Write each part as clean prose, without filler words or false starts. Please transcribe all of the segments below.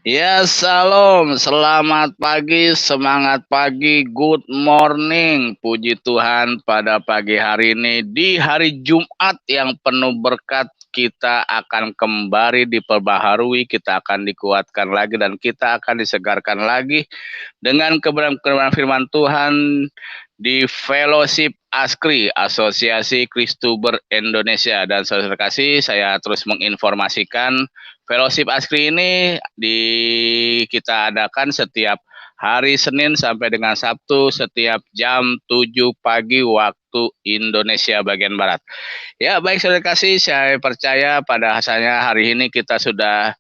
Ya, salam. Selamat pagi, semangat pagi, good morning. Puji Tuhan pada pagi hari ini di hari Jumat yang penuh berkat kita akan kembali diperbaharui, kita akan dikuatkan lagi dan kita akan disegarkan lagi dengan kebenaran firman Tuhan di Fellowship ASKRI, Asosiasi Kristuber Indonesia. Dan saudara kasih, saya terus menginformasikan Fellowship ASKRI ini kita adakan setiap hari Senin sampai dengan Sabtu setiap jam 7 pagi waktu Indonesia bagian Barat. Ya, baik saudara kasih, saya percaya pada asalnya hari ini kita sudah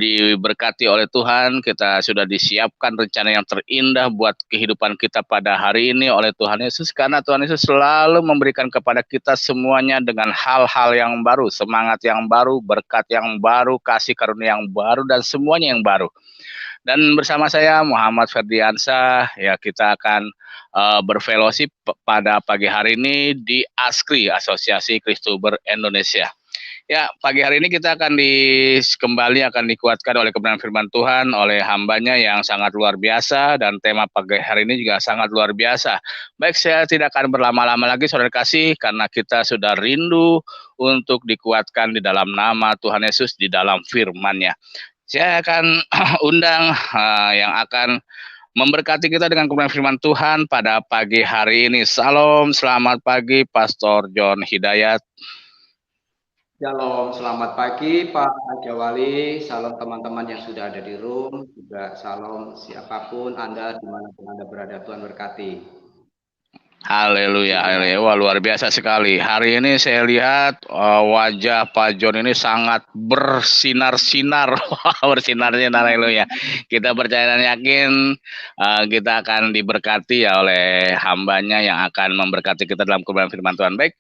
diberkati oleh Tuhan, kita sudah disiapkan rencana yang terindah buat kehidupan kita pada hari ini oleh Tuhan Yesus, karena Tuhan Yesus selalu memberikan kepada kita semuanya dengan hal-hal yang baru, semangat yang baru, berkat yang baru, kasih karunia yang baru, dan semuanya yang baru. Dan bersama saya Muhammad Ferdiansyah, ya kita akan berfellowship pada pagi hari ini di ASKRI, Asosiasi Kristuber Indonesia. Ya, pagi hari ini kita akan kembali akan dikuatkan oleh kebenaran firman Tuhan, oleh hambanya yang sangat luar biasa, dan tema pagi hari ini juga sangat luar biasa. Baik, saya tidak akan berlama-lama lagi, saudara kasih, karena kita sudah rindu untuk dikuatkan di dalam nama Tuhan Yesus, di dalam firman-Nya. Saya akan undang yang akan memberkati kita dengan kebenaran firman Tuhan pada pagi hari ini. Salam, selamat pagi, Pastor John Hidayat. Shalom, selamat pagi Pak Raja Wali, salam teman-teman yang sudah ada di room, juga salam siapapun Anda dimanapun Anda berada, Tuhan berkati. Haleluya, haleluya. Wah, luar biasa sekali. Hari ini saya lihat wajah Pak John ini sangat bersinar-sinar. Bersinar-sinar, haleluya. Kita percaya dan yakin kita akan diberkati ya oleh hambanya yang akan memberkati kita dalam kebenaran firman Tuhan. Baik,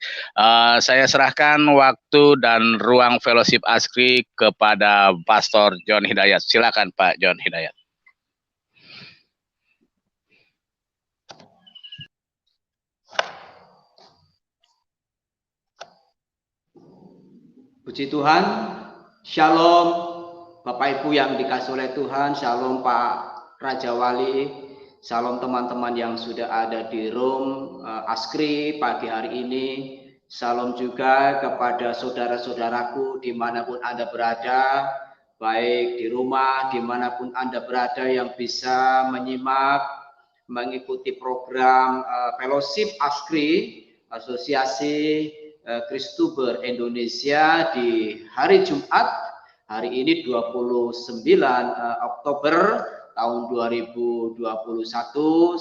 saya serahkan waktu dan ruang fellowship ASKRI kepada Pastor John Hidayat. Silakan Pak John Hidayat. Puji Tuhan, Shalom Bapak Ibu yang dikasih oleh Tuhan, Shalom Pak Raja Wali, Shalom teman-teman yang sudah ada di room ASKRI pagi hari ini, Shalom juga kepada saudara-saudaraku dimanapun Anda berada, baik di rumah, dimanapun Anda berada yang bisa menyimak, mengikuti program Fellowship ASKRI, Asosiasi Kristuber Indonesia di hari Jumat, hari ini 29 Oktober tahun 2021.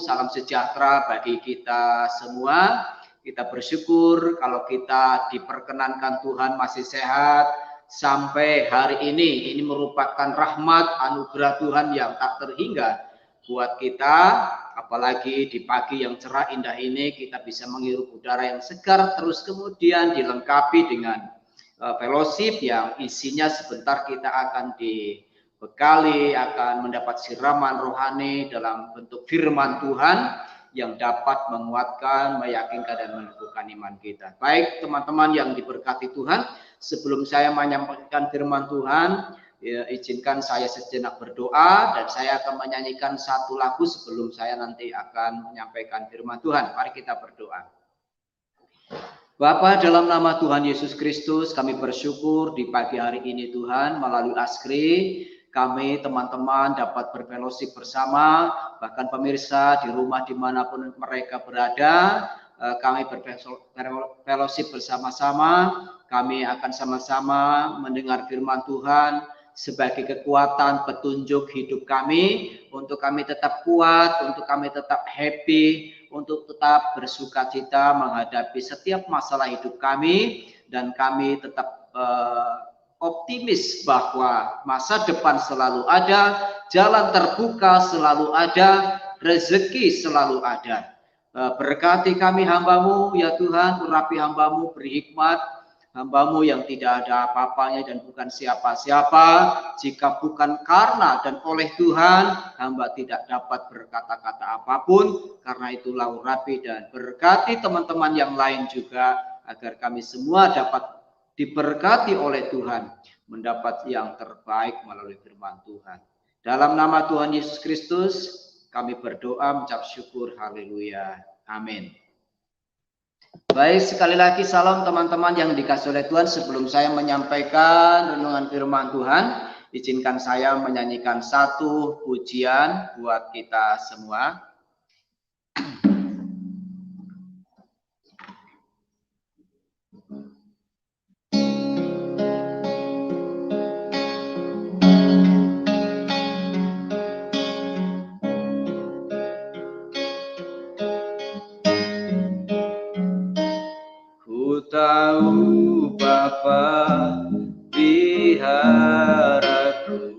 Salam sejahtera bagi kita semua. Kita bersyukur kalau kita diperkenankan Tuhan masih sehat sampai hari ini. Ini merupakan rahmat anugerah Tuhan yang tak terhingga buat kita, apalagi di pagi yang cerah indah ini kita bisa menghirup udara yang segar, terus kemudian dilengkapi dengan fellowship yang isinya sebentar kita akan dibekali, akan mendapat siraman rohani dalam bentuk firman Tuhan yang dapat menguatkan, meyakinkan, dan meneguhkan iman kita. Baik teman-teman yang diberkati Tuhan, sebelum saya menyampaikan firman Tuhan, ya, izinkan saya sejenak berdoa dan saya akan menyanyikan satu lagu sebelum saya nanti akan menyampaikan firman Tuhan. Mari kita berdoa. Bapa, dalam nama Tuhan Yesus Kristus, kami bersyukur di pagi hari ini Tuhan, melalui ASKRI, kami teman-teman dapat berfellowship bersama, bahkan pemirsa di rumah dimanapun mereka berada, kami berfellowship bersama-sama, kami akan sama-sama mendengar firman Tuhan, sebagai kekuatan petunjuk hidup kami, untuk kami tetap kuat, untuk kami tetap happy, untuk tetap bersuka cita menghadapi setiap masalah hidup kami, dan kami tetap optimis bahwa masa depan selalu ada, jalan terbuka selalu ada, rezeki selalu ada. Berkati kami hambamu ya Tuhan, urapi hambamu, beri hikmat, hambamu yang tidak ada apa-apanya dan bukan siapa-siapa, jika bukan karena dan oleh Tuhan, hamba tidak dapat berkata-kata apapun. Karena itulah urapi dan berkati teman-teman yang lain juga, agar kami semua dapat diberkati oleh Tuhan. mendapat yang terbaik melalui firman Tuhan. Dalam nama Tuhan Yesus Kristus, kami berdoa mengucap syukur. Haleluya. Amin. Baik, sekali lagi salam teman-teman yang dikasihi oleh Tuhan. Sebelum saya menyampaikan renungan firman Tuhan, izinkan saya menyanyikan satu pujian buat kita semua. Ku tahu Bapa peliharaku,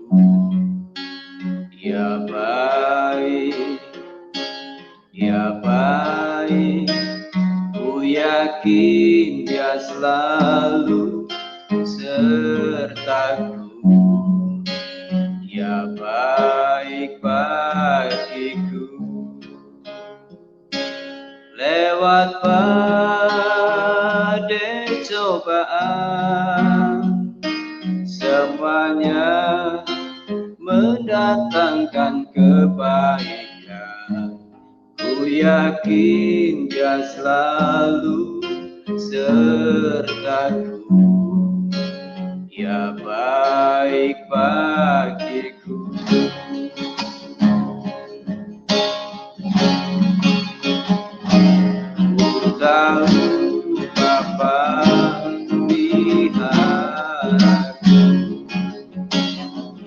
Dia baik, Dia baik. Ku yakin Dia selalu sertaku. Dia baik bagiku. Lewat badai cobaan, semuanya mendatangkan kebaikan. Ku yakin Dia selalu sertaku. Dia baik bagiku. Ku tahu Bapa peliharaku,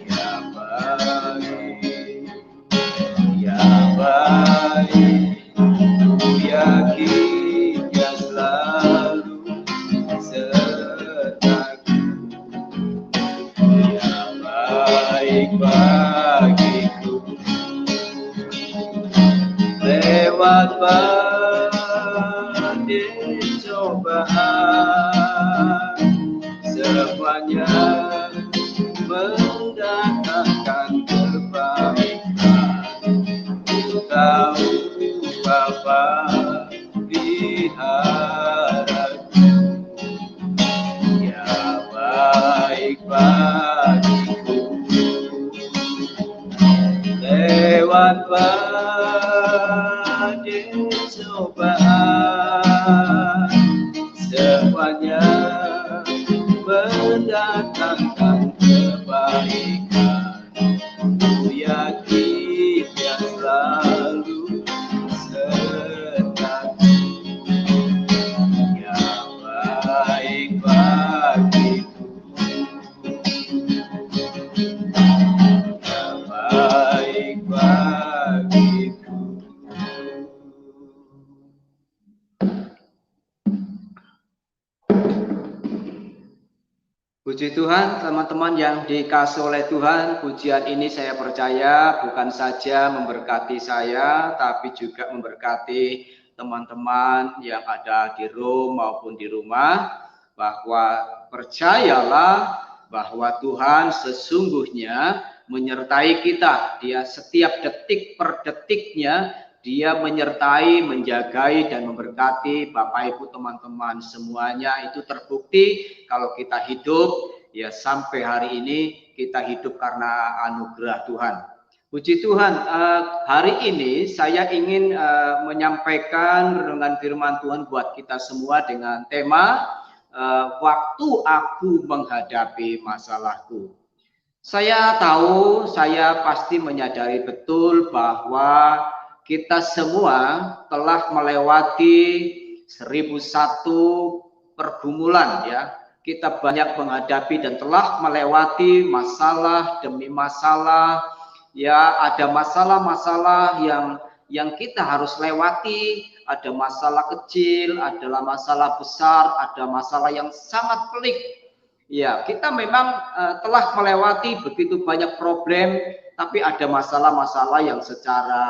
Dia baik, Dia baik. Ku yakin Dia selalu sertaku. Dia baik bagiku. Lewat badai cobaan, semuanya mendatangkan kebaikan. Ku tahu Bapa peliharaku, Dia baik bagiku. Lewat badai cobaan, semuanya mendatangkan kebaikan. Ku yakin Dia selalu sertaku. Dia baik bagiku. Dia baik bagiku. Puji Tuhan, teman-teman yang dikasihi oleh Tuhan, pujian ini saya percaya bukan saja memberkati saya, tapi juga memberkati teman-teman yang ada di room maupun di rumah, bahwa percayalah bahwa Tuhan sesungguhnya menyertai kita. Dia setiap detik per detiknya, Dia menyertai, menjagai, dan memberkati Bapak Ibu teman-teman semuanya. Itu terbukti kalau kita hidup, ya sampai hari ini kita hidup karena anugerah Tuhan. Puji Tuhan, hari ini saya ingin menyampaikan renungan firman Tuhan buat kita semua dengan tema waktu aku menghadapi masalahku. Saya tahu, saya pasti menyadari betul bahwa kita semua telah melewati 1001 pergumulan, ya. Kita banyak menghadapi dan telah melewati masalah demi masalah, ya. Ada masalah-masalah yang kita harus lewati, ada masalah kecil, adalah masalah besar, ada masalah yang sangat pelik. Ya, kita memang telah melewati begitu banyak problem, tapi ada masalah-masalah yang secara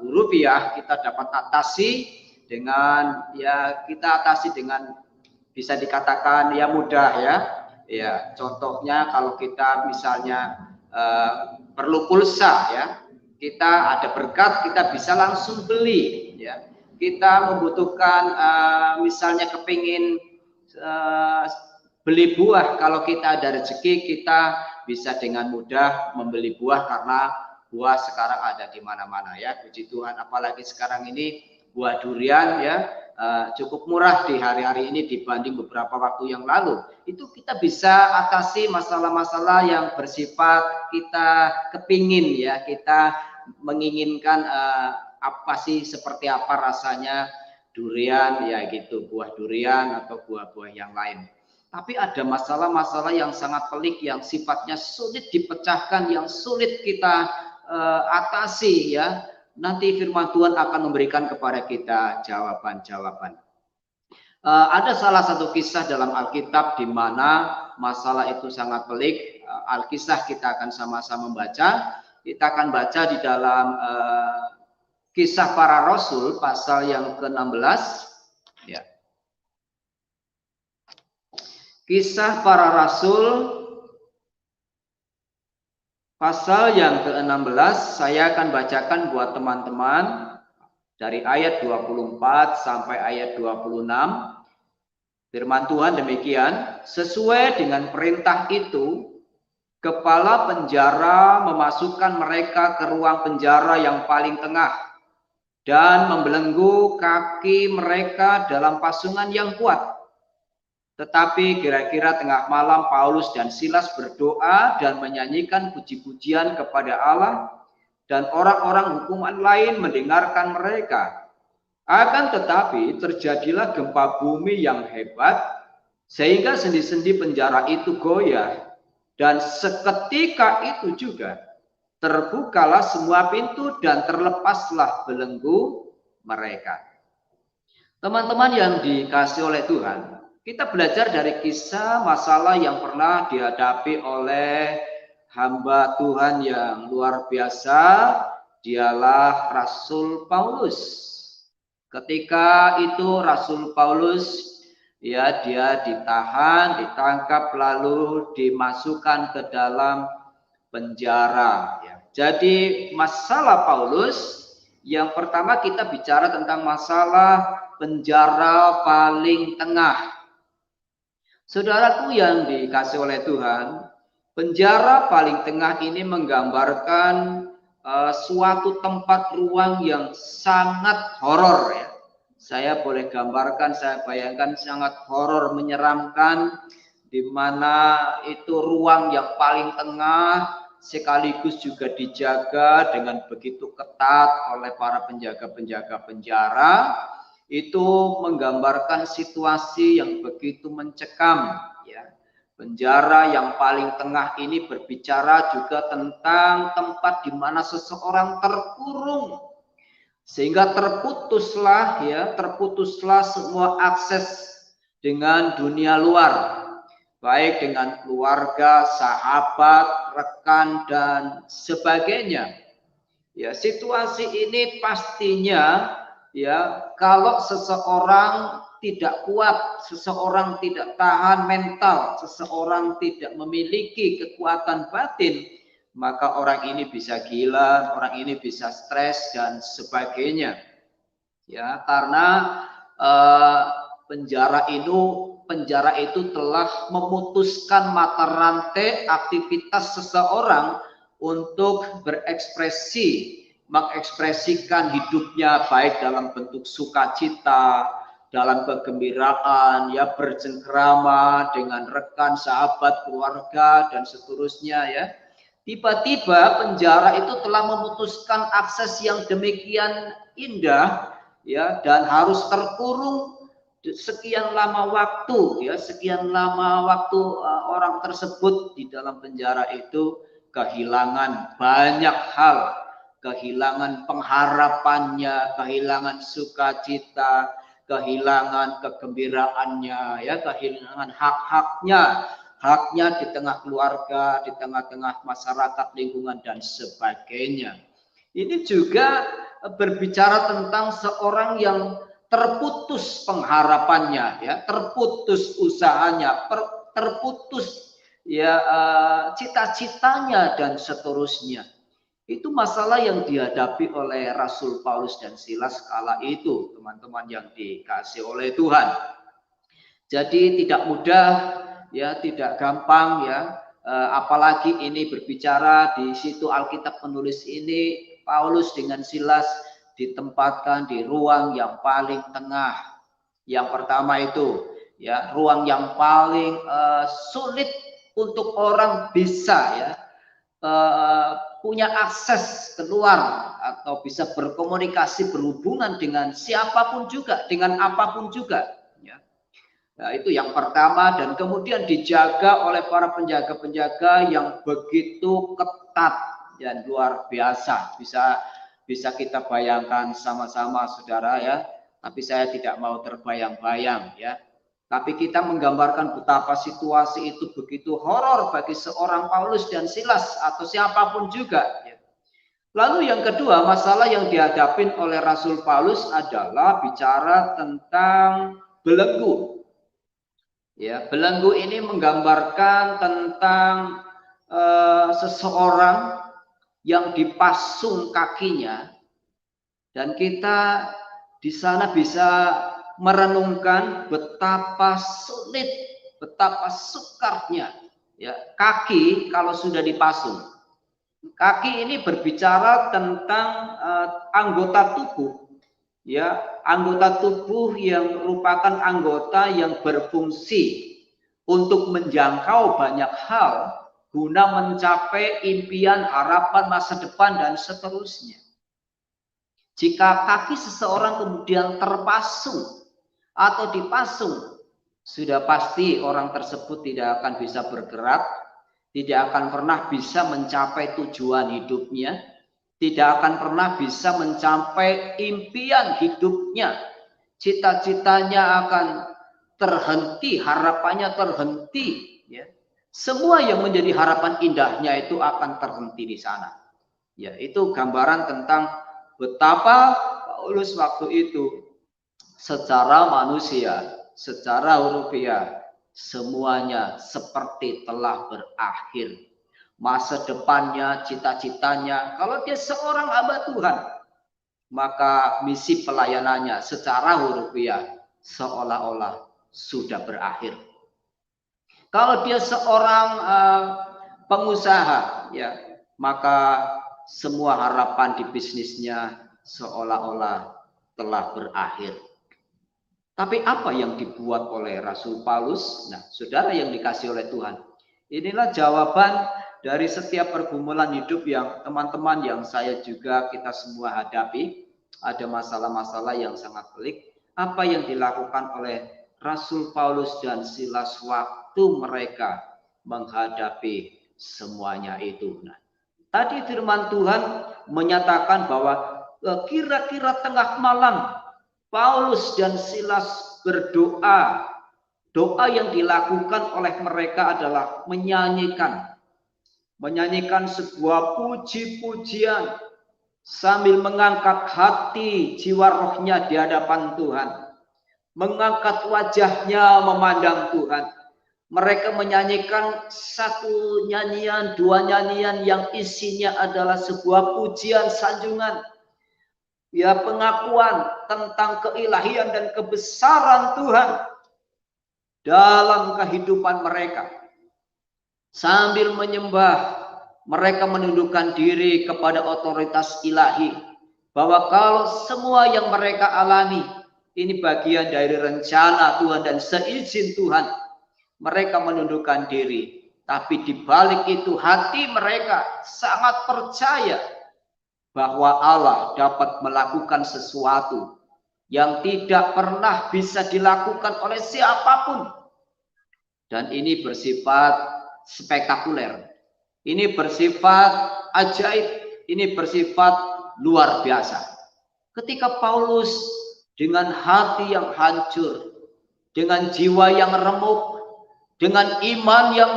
rupiah kita dapat atasi dengan, ya, kita atasi dengan bisa dikatakan ya mudah, ya. Ya, contohnya kalau kita misalnya perlu pulsa, ya, kita ada berkat, kita bisa langsung beli, ya. Kita membutuhkan misalnya kepingin beli buah. Kalau kita ada rezeki, kita bisa dengan mudah membeli buah karena buah sekarang ada di mana-mana ya. Puji Tuhan, apalagi sekarang ini buah durian ya cukup murah di hari-hari ini dibanding beberapa waktu yang lalu. Itu kita bisa atasi masalah-masalah yang bersifat kita kepingin ya, kita menginginkan apa sih, seperti apa rasanya durian ya gitu, buah durian atau buah-buah yang lain. Tapi ada masalah-masalah yang sangat pelik yang sifatnya sulit dipecahkan, yang sulit kita atasi ya. Nanti firman Tuhan akan memberikan kepada kita jawaban-jawaban. Ada salah satu kisah dalam Alkitab di mana masalah itu sangat pelik. Alkisah kita akan sama-sama membaca. Kita akan baca di dalam Kisah Para Rasul pasal yang ke-16 ya. Kisah Para Rasul pasal yang ke-16, saya akan bacakan buat teman-teman dari ayat 24 sampai ayat 26. Firman Tuhan demikian, sesuai dengan perintah itu, kepala penjara memasukkan mereka ke ruang penjara yang paling tengah dan membelenggu kaki mereka dalam pasungan yang kuat. Tetapi kira-kira tengah malam Paulus dan Silas berdoa dan menyanyikan puji-pujian kepada Allah, dan orang-orang hukuman lain mendengarkan mereka. Akan tetapi terjadilah gempa bumi yang hebat, sehingga sendi-sendi penjara itu goyah, dan seketika itu juga terbukalah semua pintu dan terlepaslah belenggu mereka. Teman-teman yang dikasihi oleh Tuhan, kita belajar dari kisah masalah yang pernah dihadapi oleh hamba Tuhan yang luar biasa. Dialah Rasul Paulus. Ketika itu Rasul Paulus ya, dia ditahan, ditangkap, lalu dimasukkan ke dalam penjara ya. Jadi masalah Paulus, yang pertama kita bicara tentang masalah penjara paling tengah. Saudaraku yang dikasih oleh Tuhan, penjara paling tengah ini menggambarkan suatu tempat ruang yang sangat horor ya. Saya boleh gambarkan, saya bayangkan sangat horor, menyeramkan, di mana itu ruang yang paling tengah sekaligus juga dijaga dengan begitu ketat oleh para penjaga-penjaga penjara. Itu menggambarkan situasi yang begitu mencekam ya. Penjara yang paling tengah ini berbicara juga tentang tempat di mana seseorang terkurung, sehingga terputuslah semua akses dengan dunia luar, baik dengan keluarga, sahabat, rekan dan sebagainya. Ya, situasi ini pastinya ya, kalau seseorang tidak kuat, seseorang tidak tahan mental, seseorang tidak memiliki kekuatan batin, maka orang ini bisa gila, orang ini bisa stres dan sebagainya. Ya, karena penjara itu telah memutuskan mata rantai aktivitas seseorang untuk berekspresi, mengekspresikan hidupnya baik dalam bentuk sukacita, dalam kegembiraan, ya, bercengkrama dengan rekan, sahabat, keluarga dan seterusnya ya. Tiba-tiba penjara itu telah memutuskan akses yang demikian indah ya, dan harus terkurung sekian lama waktu ya, orang tersebut di dalam penjara itu kehilangan banyak hal, kehilangan pengharapannya, kehilangan sukacita, kehilangan kegembiraannya ya, kehilangan haknya di tengah keluarga, di tengah-tengah masyarakat, lingkungan dan sebagainya. Ini juga berbicara tentang seorang yang terputus pengharapannya ya, terputus usahanya, terputus ya cita-citanya dan seterusnya. Itu masalah yang dihadapi oleh Rasul Paulus dan Silas kala itu, teman-teman yang dikasihi oleh Tuhan. Jadi tidak mudah ya, tidak gampang ya. Apalagi ini berbicara di situ Alkitab penulis ini Paulus dengan Silas ditempatkan di ruang yang paling tengah. Yang pertama itu ya, ruang yang paling sulit untuk orang bisa ya punya akses keluar atau bisa berkomunikasi berhubungan dengan siapapun juga, dengan apapun juga. Ya. Nah, itu yang pertama, dan kemudian dijaga oleh para penjaga-penjaga yang begitu ketat dan luar biasa. Bisa kita bayangkan sama-sama saudara ya, tapi saya tidak mau terbayang-bayang ya. Tapi kita menggambarkan betapa situasi itu begitu horor bagi seorang Paulus dan Silas atau siapapun juga. Lalu yang kedua, masalah yang dihadapin oleh Rasul Paulus adalah bicara tentang belenggu. Ya, belenggu ini menggambarkan tentang seseorang yang dipasung kakinya, dan kita di sana bisa merenungkan betapa sulit, betapa sukarnya ya kaki kalau sudah dipasung. Kaki ini berbicara tentang anggota tubuh ya, anggota tubuh yang merupakan anggota yang berfungsi untuk menjangkau banyak hal guna mencapai impian, harapan masa depan dan seterusnya. Jika kaki seseorang kemudian terpasung atau dipasung, sudah pasti orang tersebut tidak akan bisa bergerak, tidak akan pernah bisa mencapai tujuan hidupnya, tidak akan pernah bisa mencapai impian hidupnya. Cita-citanya akan terhenti, harapannya terhenti. Ya. Semua yang menjadi harapan indahnya itu akan terhenti di sana. Ya, itu gambaran tentang betapa Paulus waktu itu secara manusia, secara hurufiah, semuanya seperti telah berakhir. Masa depannya, cita-citanya, kalau dia seorang hamba Tuhan, maka misi pelayanannya secara hurufiah seolah-olah sudah berakhir. Kalau dia seorang pengusaha, ya, maka semua harapan di bisnisnya seolah-olah telah berakhir. Tapi apa yang dibuat oleh Rasul Paulus? Nah, saudara yang dikasih oleh Tuhan, inilah jawaban dari setiap pergumulan hidup yang teman-teman yang saya juga kita semua hadapi. Ada masalah-masalah yang sangat pelik. Apa yang dilakukan oleh Rasul Paulus dan Silas waktu mereka menghadapi semuanya itu. Nah, tadi firman Tuhan menyatakan bahwa kira-kira tengah malam Paulus dan Silas berdoa. Doa yang dilakukan oleh mereka adalah menyanyikan sebuah puji-pujian sambil mengangkat hati jiwa rohnya di hadapan Tuhan, mengangkat wajahnya memandang Tuhan. Mereka menyanyikan satu nyanyian, dua nyanyian yang isinya adalah sebuah pujian sanjungan, ya, pengakuan tentang keilahian dan kebesaran Tuhan dalam kehidupan mereka. Sambil menyembah, mereka menundukkan diri kepada otoritas ilahi, bahwa kalau semua yang mereka alami ini bagian dari rencana Tuhan dan seizin Tuhan, mereka menundukkan diri. Tapi di balik itu hati mereka sangat percaya bahwa Allah dapat melakukan sesuatu yang tidak pernah bisa dilakukan oleh siapapun. Dan ini bersifat spektakuler. Ini bersifat ajaib. Ini bersifat luar biasa. Ketika Paulus dengan hati yang hancur, dengan jiwa yang remuk, dengan iman yang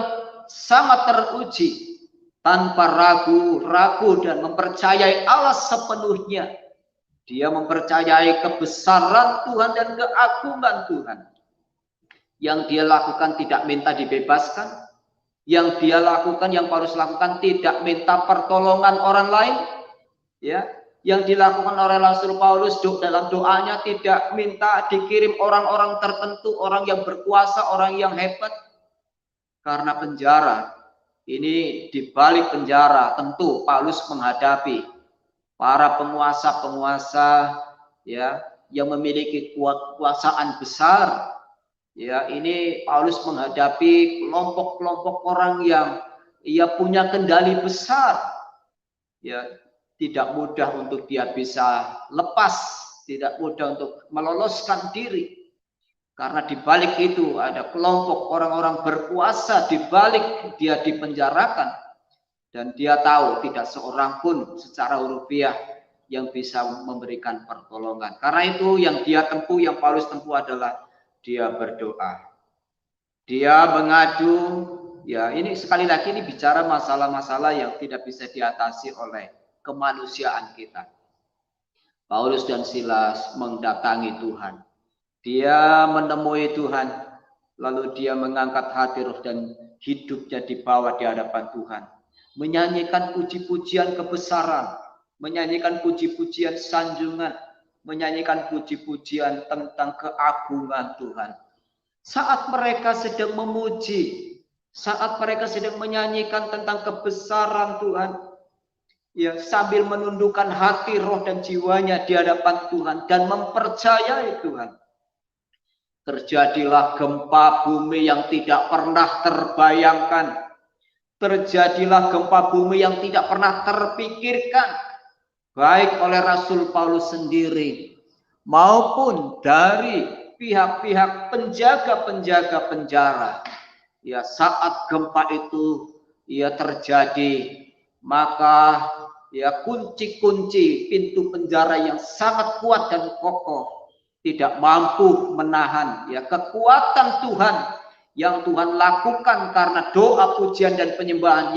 sangat teruji, tanpa ragu-ragu dan mempercayai Allah sepenuhnya. Dia mempercayai kebesaran Tuhan dan keagungan Tuhan. Yang dia lakukan tidak minta dibebaskan. Yang dia lakukan, yang Paulus lakukan, tidak minta pertolongan orang lain. Ya, yang dilakukan oleh Rasul Paulus dalam doanya tidak minta dikirim orang-orang tertentu, orang yang berkuasa, orang yang hebat. karena penjara. Ini di balik penjara tentu Paulus menghadapi para penguasa-penguasa ya yang memiliki kekuasaan besar. Ya, ini Paulus menghadapi kelompok-kelompok orang yang punya kendali besar. Ya, tidak mudah untuk dia bisa lepas, tidak mudah untuk meloloskan diri. Karena di balik itu ada kelompok orang-orang berkuasa, di balik dia dipenjarakan. Dan dia tahu tidak seorang pun secara rupiah yang bisa memberikan pertolongan. Karena itu yang dia tempuh, yang Paulus tempuh adalah dia berdoa. Dia mengadu, ya ini sekali lagi ini bicara masalah-masalah yang tidak bisa diatasi oleh kemanusiaan kita. Paulus dan Silas mendatangi Tuhan. Dia menemui Tuhan, lalu dia mengangkat hati roh dan hidupnya dibawa di hadapan Tuhan. Menyanyikan puji-pujian kebesaran, menyanyikan puji-pujian sanjungan, menyanyikan puji-pujian tentang keagungan Tuhan. Saat mereka sedang memuji, saat mereka sedang menyanyikan tentang kebesaran Tuhan, ya sambil menundukkan hati, roh dan jiwanya di hadapan Tuhan dan mempercayai Tuhan. Terjadilah gempa bumi yang tidak pernah terbayangkan. Terjadilah gempa bumi yang tidak pernah terpikirkan. Baik oleh Rasul Paulus sendiri maupun dari pihak-pihak penjaga-penjaga penjara. Ya, saat gempa itu ya terjadi, maka ya kunci-kunci pintu penjara yang sangat kuat dan kokoh tidak mampu menahan ya kekuatan Tuhan yang Tuhan lakukan karena doa, pujian dan penyembahan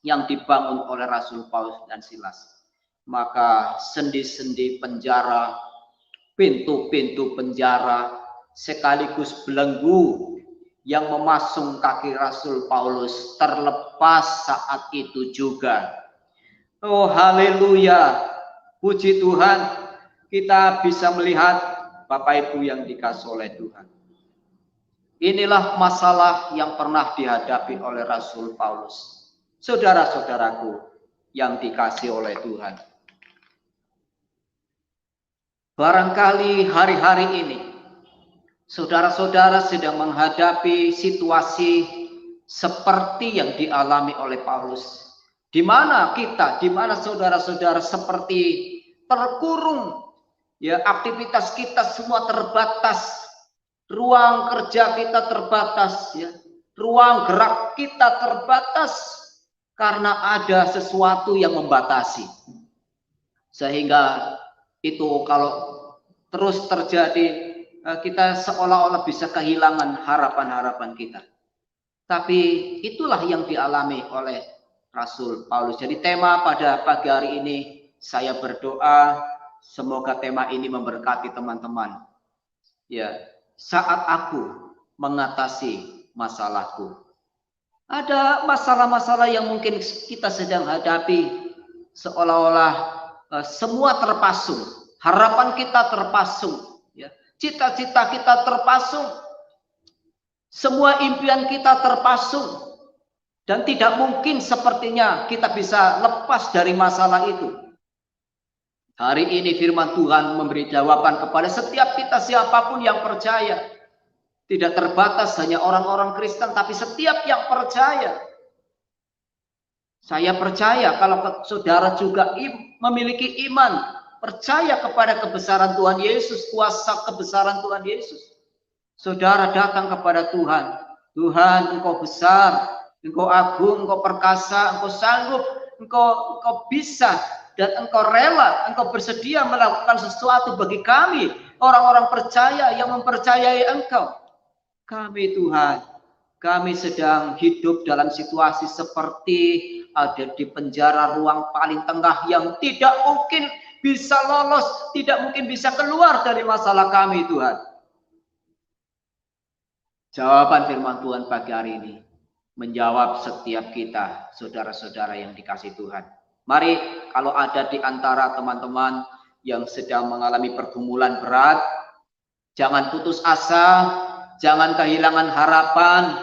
yang dibangun oleh Rasul Paulus dan Silas. Maka sendi-sendi penjara, pintu-pintu penjara sekaligus belenggu yang memasung kaki Rasul Paulus terlepas saat itu juga. Oh haleluya, puji Tuhan. Kita bisa melihat Bapak Ibu yang dikasih oleh Tuhan. Inilah masalah yang pernah dihadapi oleh Rasul Paulus. Saudara-saudaraku yang dikasih oleh Tuhan. Barangkali hari-hari ini saudara-saudara sedang menghadapi situasi seperti yang dialami oleh Paulus. Di mana kita, di mana saudara-saudara seperti terkurung. Ya, aktivitas kita semua terbatas, ruang kerja kita terbatas, ya, ruang gerak kita terbatas karena ada sesuatu yang membatasi. Sehingga itu kalau terus terjadi, kita seolah-olah bisa kehilangan harapan-harapan kita. Tapi itulah yang dialami oleh Rasul Paulus. Jadi tema pada pagi hari ini saya berdoa semoga tema ini memberkati teman-teman. Ya, saat aku mengatasi masalahku. Ada masalah-masalah yang mungkin kita sedang hadapi seolah-olah semua terpasung, harapan kita terpasung, ya. Cita-cita kita terpasung, semua impian kita terpasung, dan tidak mungkin sepertinya kita bisa lepas dari masalah itu. Hari ini firman Tuhan memberi jawaban kepada setiap kita siapapun yang percaya. Tidak terbatas hanya orang-orang Kristen, tapi setiap yang percaya. Saya percaya kalau saudara juga memiliki iman, percaya kepada kebesaran Tuhan Yesus, kuasa kebesaran Tuhan Yesus. Saudara datang kepada Tuhan. Tuhan, Engkau besar, Engkau agung, Engkau perkasa, Engkau sanggup, Engkau bisa, dan Engkau rela, Engkau bersedia melakukan sesuatu bagi kami, orang-orang percaya yang mempercayai Engkau. Kami Tuhan, kami sedang hidup dalam situasi seperti ada di penjara ruang paling tengah yang tidak mungkin bisa lolos, tidak mungkin bisa keluar dari masalah kami Tuhan. Jawaban firman Tuhan pagi hari ini menjawab setiap kita, saudara-saudara yang dikasihi Tuhan. Mari kalau ada di antara teman-teman yang sedang mengalami pergumulan berat, jangan putus asa, jangan kehilangan harapan,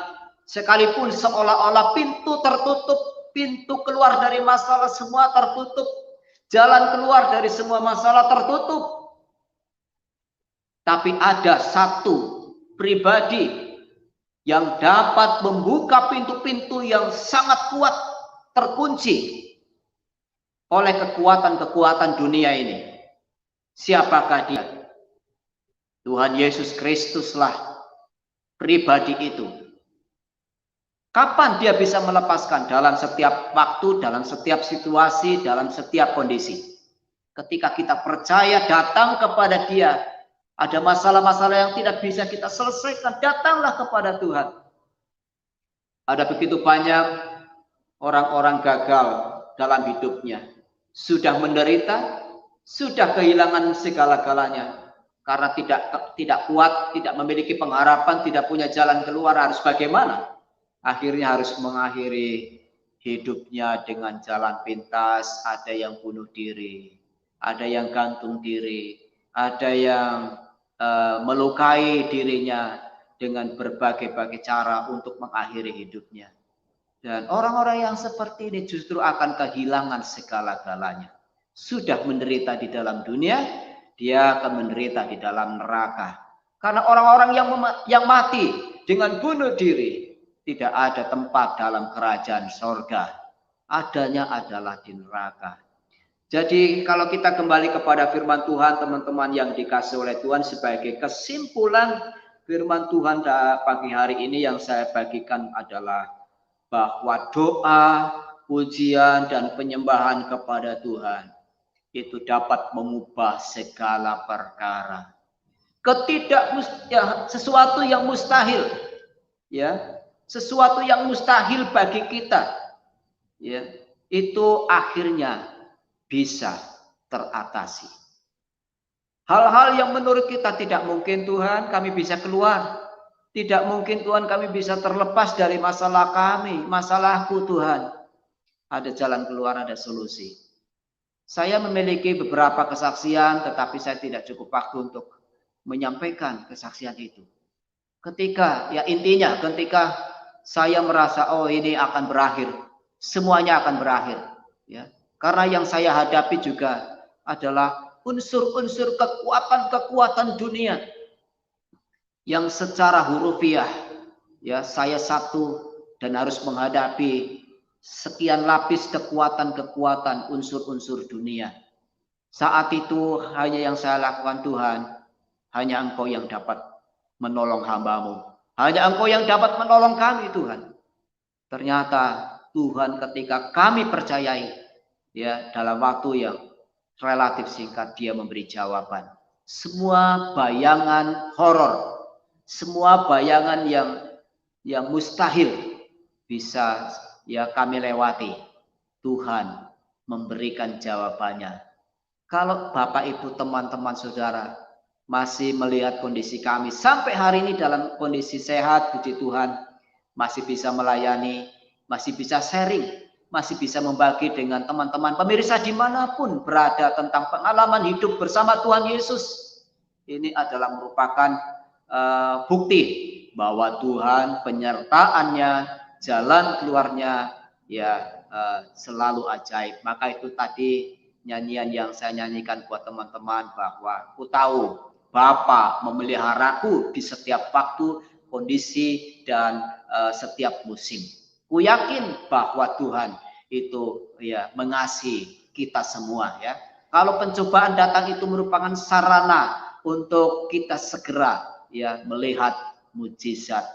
Sekalipun seolah-olah pintu tertutup, pintu keluar dari masalah semua tertutup, jalan keluar dari semua masalah tertutup. Tapi ada satu pribadi yang dapat membuka pintu-pintu yang sangat kuat terkunci oleh kekuatan-kekuatan dunia ini. Siapakah dia? Tuhan Yesus Kristuslah pribadi itu. Kapan dia bisa melepaskan? Dalam setiap waktu, dalam setiap situasi, dalam setiap kondisi. Ketika kita percaya datang kepada dia, ada masalah-masalah yang tidak bisa kita selesaikan, datanglah kepada Tuhan. Ada begitu banyak orang-orang gagal dalam hidupnya. Sudah menderita, sudah kehilangan segala-galanya. Karena tidak kuat, tidak memiliki pengharapan, tidak punya jalan keluar, harus bagaimana? Akhirnya harus mengakhiri hidupnya dengan jalan pintas. Ada yang bunuh diri, ada yang gantung diri, ada yang melukai dirinya dengan berbagai-bagai cara untuk mengakhiri hidupnya. Dan orang-orang yang seperti ini justru akan kehilangan segala-galanya. Sudah menderita di dalam dunia, dia akan menderita di dalam neraka. Karena orang-orang yang mati dengan bunuh diri, tidak ada tempat dalam kerajaan sorga. Adanya adalah di neraka. Jadi kalau kita kembali kepada firman Tuhan, teman-teman yang dikasih oleh Tuhan, sebagai kesimpulan firman Tuhan pagi hari ini yang saya bagikan adalah bahwa doa, pujian, dan penyembahan kepada Tuhan itu dapat mengubah segala perkara. Sesuatu yang mustahil, ya, sesuatu yang mustahil bagi kita, ya, itu akhirnya bisa teratasi. Hal-hal yang menurut kita tidak mungkin, Tuhan, kami bisa keluar. Tidak mungkin, Tuhan, kami bisa terlepas dari masalah kami, masalahku, Tuhan. Ada jalan keluar, ada solusi. Saya memiliki beberapa kesaksian, tetapi saya tidak cukup waktu untuk menyampaikan kesaksian itu. Ketika saya merasa, oh ini akan berakhir, semuanya akan berakhir, ya. Karena yang saya hadapi juga adalah unsur-unsur kekuatan-kekuatan dunia yang secara hurufiah, ya, saya satu dan harus menghadapi sekian lapis kekuatan-kekuatan unsur-unsur dunia. Saat itu hanya yang saya lakukan, Tuhan, hanya Engkau yang dapat menolong hamba-Mu. Hanya Engkau yang dapat menolong kami, Tuhan. Ternyata Tuhan ketika kami percayai, ya, dalam waktu yang relatif singkat dia memberi jawaban. Semua bayangan horor, semua bayangan yang mustahil bisa, ya, kami lewati. Tuhan memberikan jawabannya. Kalau Bapak Ibu teman-teman saudara masih melihat kondisi kami sampai hari ini dalam kondisi sehat, puji Tuhan, masih bisa melayani, masih bisa sharing, masih bisa membagi dengan teman-teman pemirsa dimanapun berada tentang pengalaman hidup bersama Tuhan Yesus. Ini adalah merupakan bukti bahwa Tuhan penyertaannya, jalan keluarnya, ya, selalu ajaib. Maka itu tadi nyanyian yang saya nyanyikan buat teman-teman, bahwa ku tahu Bapa memeliharaku di setiap waktu, kondisi, dan setiap musim. Ku yakin bahwa Tuhan itu, ya, mengasihi kita semua, ya. Kalau pencobaan datang itu merupakan sarana untuk kita segera, ya, melihat mujizat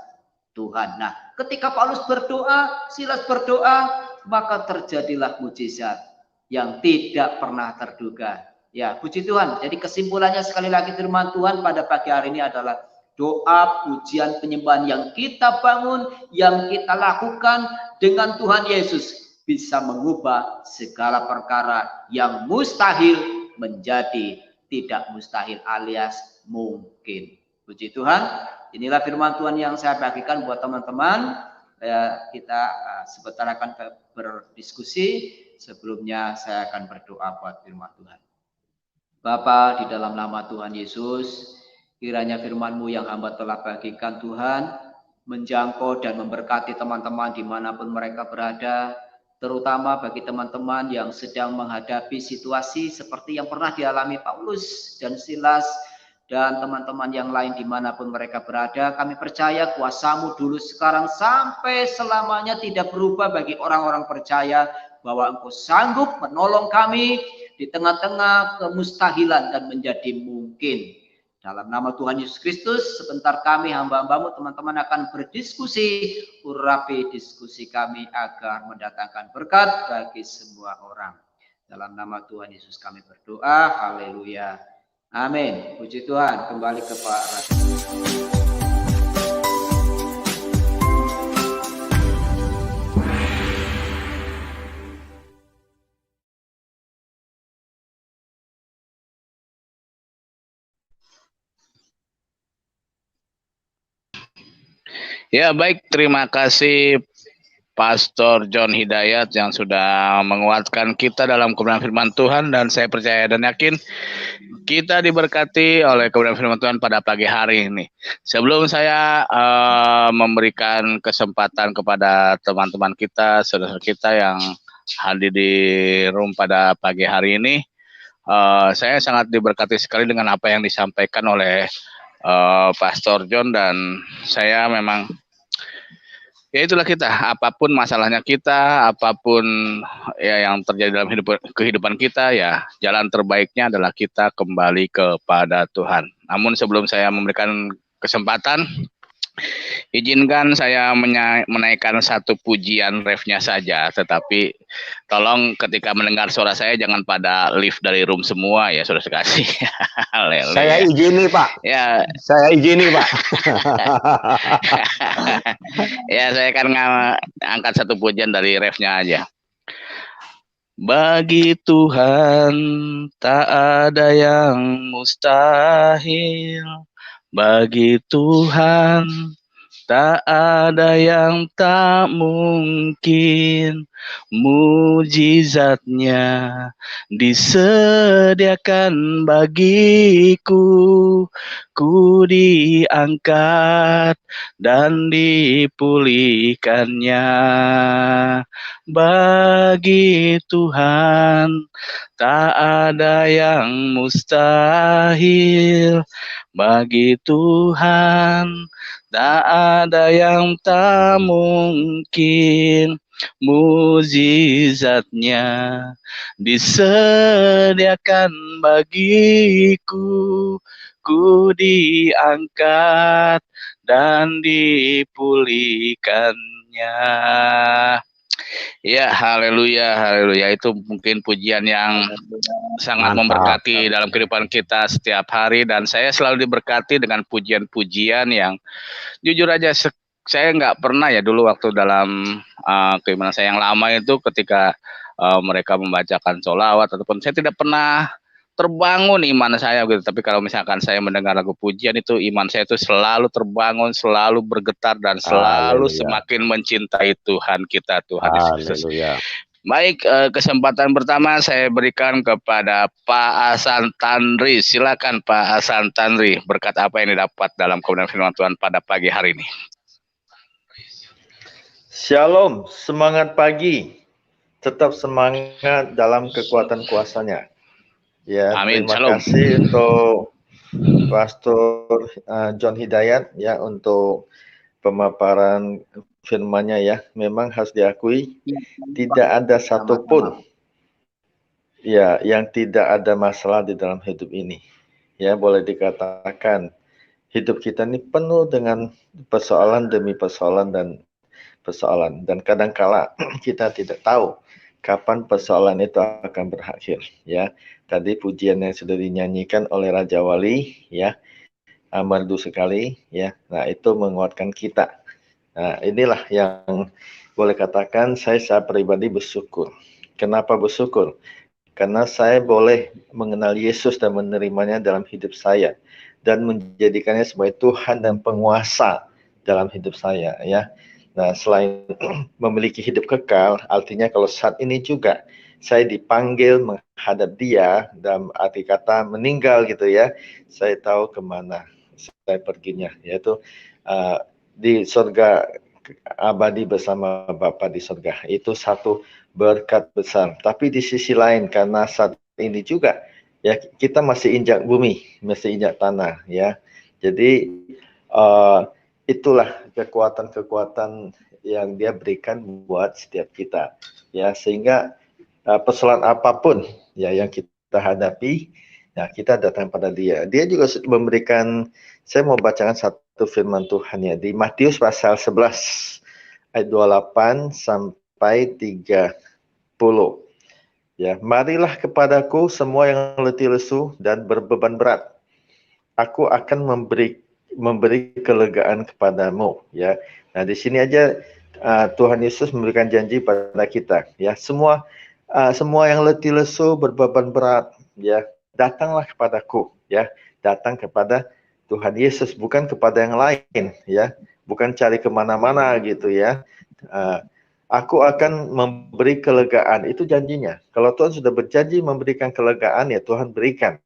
Tuhan. Nah, ketika Paulus berdoa, Silas berdoa, maka terjadilah mujizat yang tidak pernah terduga. Ya, puji Tuhan. Jadi kesimpulannya sekali lagi firman Tuhan pada pagi hari ini adalah doa, pujian, penyembahan yang kita bangun, yang kita lakukan dengan Tuhan Yesus bisa mengubah segala perkara yang mustahil menjadi tidak mustahil alias mungkin. Puji Tuhan. Inilah firman Tuhan yang saya bagikan buat teman-teman. Kita sebentar akan berdiskusi. Sebelumnya saya akan berdoa buat firman Tuhan. Bapa, di dalam nama Tuhan Yesus, kiranya firman-Mu yang hamba telah bagikan, Tuhan, menjangkau dan memberkati teman-teman dimanapun mereka berada, terutama bagi teman-teman yang sedang menghadapi situasi seperti yang pernah dialami Paulus dan Silas dan teman-teman yang lain dimanapun mereka berada. Kami percaya kuasa-Mu dulu, sekarang, sampai selamanya tidak berubah bagi orang-orang percaya bahwa Engkau sanggup menolong kami di tengah-tengah kemustahilan dan menjadi mungkin. Dalam nama Tuhan Yesus Kristus, sebentar kami hamba-hambamu teman-teman akan berdiskusi, urapi diskusi kami agar mendatangkan berkat bagi semua orang. Dalam nama Tuhan Yesus kami berdoa, haleluya. Amin. Puji Tuhan. Kembali ke Pak Raja. Ya, baik, terima kasih Pastor John Hidayat yang sudah menguatkan kita dalam kebenaran firman Tuhan, dan saya percaya dan yakin kita diberkati oleh kebenaran firman Tuhan pada pagi hari ini. Sebelum saya memberikan kesempatan kepada teman-teman kita, saudara kita yang hadir di room pada pagi hari ini, saya sangat diberkati sekali dengan apa yang disampaikan oleh Pastor John, dan saya memang, ya itulah kita, apapun masalahnya kita, apapun ya yang terjadi dalam kehidupan kita, ya jalan terbaiknya adalah kita kembali kepada Tuhan. Namun sebelum saya memberikan kesempatan, izinkan saya menaikkan satu pujian refnya saja, tetapi tolong ketika mendengar suara saya jangan pada lift dari room semua ya, saudara sekasih. Saya izini, Pak. Ya. Saya izini, Pak. Ya, saya akan angkat satu pujian dari refnya aja. Bagi Tuhan tak ada yang mustahil, bagi Tuhan tak ada yang tak mungkin. Mujizatnya disediakan bagiku, ku diangkat dan dipulihkannya. Bagi Tuhan tak ada yang mustahil, bagi Tuhan tak ada yang tak mungkin. Mujizatnya disediakan bagiku, ku diangkat dan dipulihkannya. Ya, haleluya, haleluya. Itu mungkin pujian yang sangat memberkati dalam kehidupan kita setiap hari, dan saya selalu diberkati dengan pujian-pujian yang jujur aja saya nggak pernah ya dulu waktu dalam keimanan saya yang lama itu, ketika mereka membacakan sholawat ataupun, saya tidak pernah terbangun iman saya gitu. Tapi kalau misalkan saya mendengar lagu pujian itu, iman saya itu selalu terbangun, selalu bergetar, dan selalu semakin mencintai Tuhan kita, Tuhan Yesus. Baik, kesempatan pertama saya berikan kepada Pak Hasan Tandri. Silakan Pak Hasan Tandri, berkat apa yang didapat dalam kebenaran firman Tuhan pada pagi hari ini. Shalom, semangat pagi. Tetap semangat dalam kekuatan kuasanya. Ya, amin. Terima Shalom. kasih untuk Pastor John Hidayat ya untuk pemaparan firman-Nya ya. Memang harus diakui tidak ada satupun ya yang tidak ada masalah di dalam hidup ini. Ya, boleh dikatakan hidup kita ini penuh dengan persoalan demi persoalan dan kadangkala kita tidak tahu kapan persoalan itu akan berakhir ya. Tadi pujian yang sudah dinyanyikan oleh Raja Wali ya, merdu sekali ya. Nah, itu menguatkan kita. Nah, inilah yang boleh katakan saya pribadi bersyukur. Kenapa bersyukur? Karena saya boleh mengenal Yesus dan menerimanya dalam hidup saya dan menjadikannya sebagai Tuhan dan penguasa dalam hidup saya ya. Nah, selain memiliki hidup kekal, artinya kalau saat ini juga saya dipanggil menghadap Dia, dalam arti kata meninggal gitu ya, saya tahu kemana saya perginya, yaitu di surga abadi bersama Bapa di surga. Itu satu berkat besar. Tapi di sisi lain, karena saat ini juga ya kita masih injak bumi, masih injak tanah ya. Jadi itulah kekuatan-kekuatan yang dia berikan buat setiap kita ya, sehingga persoalan apapun ya yang kita hadapi, ya kita datang pada dia. Dia juga memberikan, saya mau bacakan satu firman Tuhan ya di Matius pasal 11 ayat 28 sampai 30. Ya, marilah kepadaku semua yang letih lesu dan berbeban berat. Aku akan memberi kelegaan kepadamu ya. Nah, di sini aja Tuhan Yesus memberikan janji pada kita ya. Semua yang letih lesu berbeban berat ya, datanglah kepadaku ya. Datang kepada Tuhan Yesus, bukan kepada yang lain ya. Bukan cari kemana-mana gitu ya. Aku akan memberi kelegaan, itu janjinya. Kalau Tuhan sudah berjanji memberikan kelegaan, ya Tuhan berikan.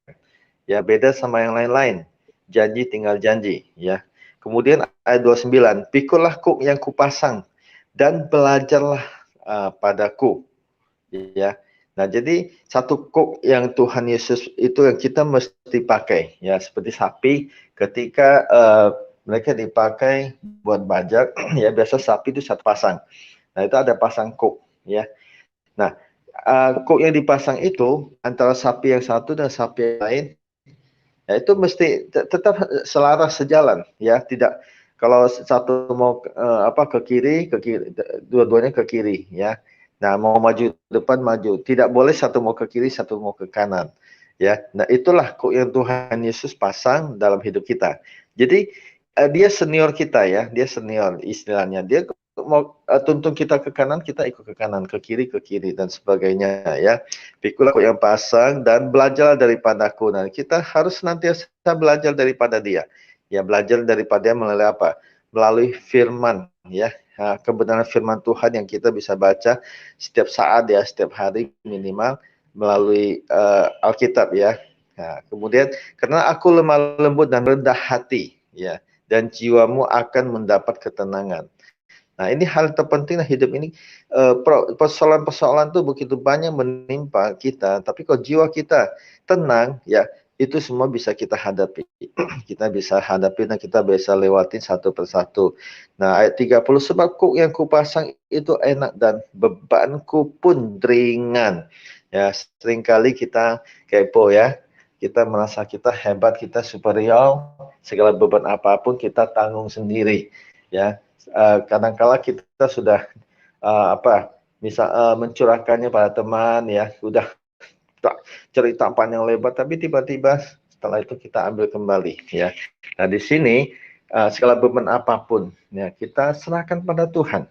Ya, beda sama yang lain-lain. Janji tinggal janji, ya. Kemudian ayat 29, pikulah kuk yang kupasang dan belajarlah padaku. Ya. Nah, jadi satu kuk yang Tuhan Yesus itu yang kita mesti pakai, ya, seperti sapi ketika mereka dipakai buat bajak, ya biasa sapi itu satu pasang. Nah, itu ada pasang kuk, ya. Nah, kuk yang dipasang itu antara sapi yang satu dan sapi yang lain, ya itu mesti tetap selaras sejalan ya, tidak kalau satu mau ke kiri, dua-duanya ke kiri ya. Nah, mau maju depan maju, tidak boleh satu mau ke kiri, satu mau ke kanan ya. Nah, itulah kok yang Tuhan Yesus pasang dalam hidup kita. Jadi dia senior kita ya, dia senior istilahnya. Dia mau tuntun kita ke kanan, kita ikut ke kanan, ke kiri dan sebagainya ya. Pikulah kok yang pasang dan belajar daripadaku. Nah, kita harus senantiasa belajar daripada dia. Ya, belajar daripada dia melalui apa? Melalui firman ya. Nah, kebenaran firman Tuhan yang kita bisa baca setiap saat ya, setiap hari minimal melalui Alkitab ya. Nah, kemudian karena aku lemah lembut dan rendah hati ya, dan jiwamu akan mendapat ketenangan. Nah, ini hal terpenting hidup ini. Persoalan-persoalan tuh begitu banyak menimpa kita, tapi kalau jiwa kita tenang, ya itu semua bisa kita hadapi. Kita bisa hadapi dan kita bisa lewatin satu persatu. Nah, ayat 30, sebab kuk yang kupasang itu enak dan bebanku pun ringan. Ya, seringkali kita kepo ya. Kita merasa kita hebat, kita superior, segala beban apapun kita tanggung sendiri. Ya, kadang-kala kita sudah mencurahkannya pada teman ya, sudah cerita panjang lebar, tapi tiba-tiba setelah itu kita ambil kembali ya. Nah, di sini segala beban apapun ya kita serahkan pada Tuhan.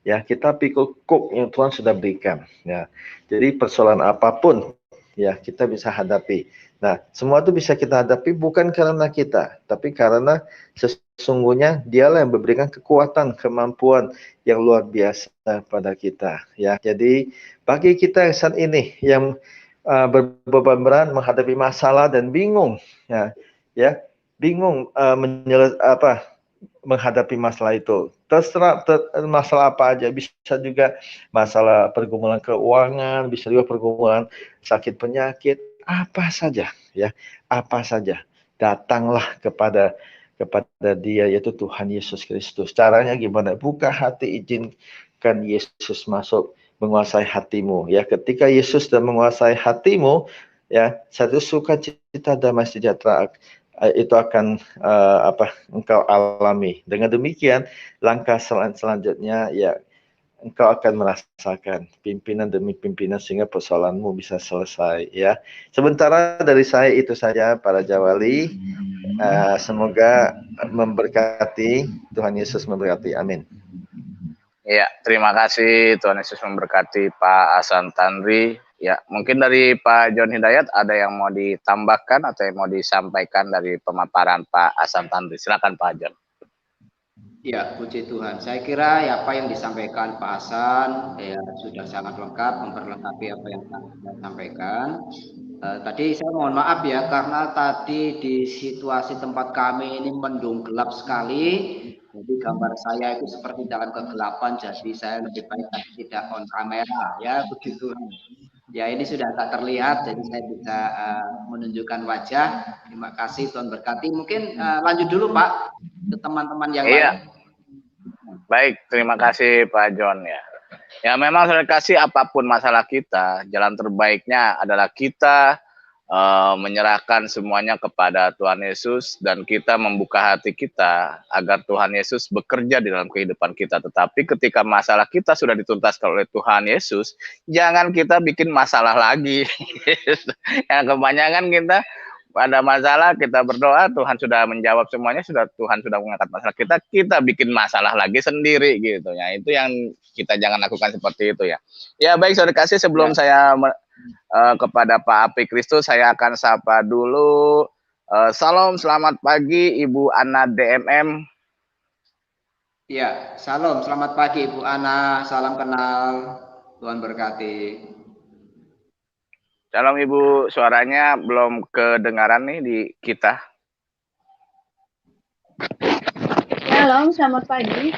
Ya, kita pikul kuk yang Tuhan sudah berikan ya. Jadi persoalan apapun ya kita bisa hadapi. Nah, semua itu bisa kita hadapi bukan karena kita, tapi karena sesungguhnya dialah yang memberikan kekuatan, kemampuan yang luar biasa pada kita ya. Jadi bagi kita yang saat ini yang berbeban berat menghadapi masalah dan bingung ya bingung menghadapi masalah itu. Terserah masalah apa aja, bisa juga masalah pergumulan keuangan, bisa juga pergumulan sakit penyakit, apa saja ya, apa saja. Datanglah kepada dia, yaitu Tuhan Yesus Kristus. Caranya gimana? Buka hati, izinkan Yesus masuk menguasai hatimu ya. Ketika Yesus sudah menguasai hatimu ya, satu sukacita damai sejahtera itu akan engkau alami. Dengan demikian langkah selanjutnya ya engkau akan merasakan pimpinan demi pimpinan sehingga persoalanmu bisa selesai ya. Sementara dari saya itu saja para Jawali. Semoga memberkati, Tuhan Yesus memberkati. Amin. Ya, terima kasih, Tuhan Yesus memberkati Pak Hasan Tanri. Ya, mungkin dari Pak John Hidayat ada yang mau ditambahkan atau yang mau disampaikan dari pemaparan Pak Hasan Tanri. Silakan Pak John. Ya, puji Tuhan. Saya kira ya apa yang disampaikan Pak Hasan ya sudah sangat lengkap, memperlengkapi apa yang saya sampaikan. Tadi saya mohon maaf ya karena tadi di situasi tempat kami ini mendung gelap sekali. Jadi gambar saya itu seperti dalam kegelapan, jadi saya lebih baik tidak on kamera, ya begitu. Ya ini sudah tak terlihat, jadi saya bisa menunjukkan wajah. Terima kasih, Tuhan berkati. Mungkin lanjut dulu Pak, ke teman-teman yang lain. Baik, terima kasih Pak John ya. Ya memang saya kasih apapun masalah kita, jalan terbaiknya adalah kita menyerahkan semuanya kepada Tuhan Yesus dan kita membuka hati kita agar Tuhan Yesus bekerja di dalam kehidupan kita. Tetapi ketika masalah kita sudah dituntaskan oleh Tuhan Yesus, jangan kita bikin masalah lagi. Yang kebanyakan kita ada masalah, kita berdoa, Tuhan sudah menjawab semuanya, Tuhan sudah mengangkat masalah kita bikin masalah lagi sendiri gitu ya. Itu yang kita jangan lakukan seperti itu ya. Ya baik, saudara kasih, sebelum saya kepada Pak Api Kristus, saya akan sapa dulu. Salam, selamat pagi Ibu Ana DMM. Ya, salam, selamat pagi Ibu Ana, salam kenal, Tuhan berkati. Salam Ibu, suaranya belum kedengaran nih di kita. Salam, selamat pagi.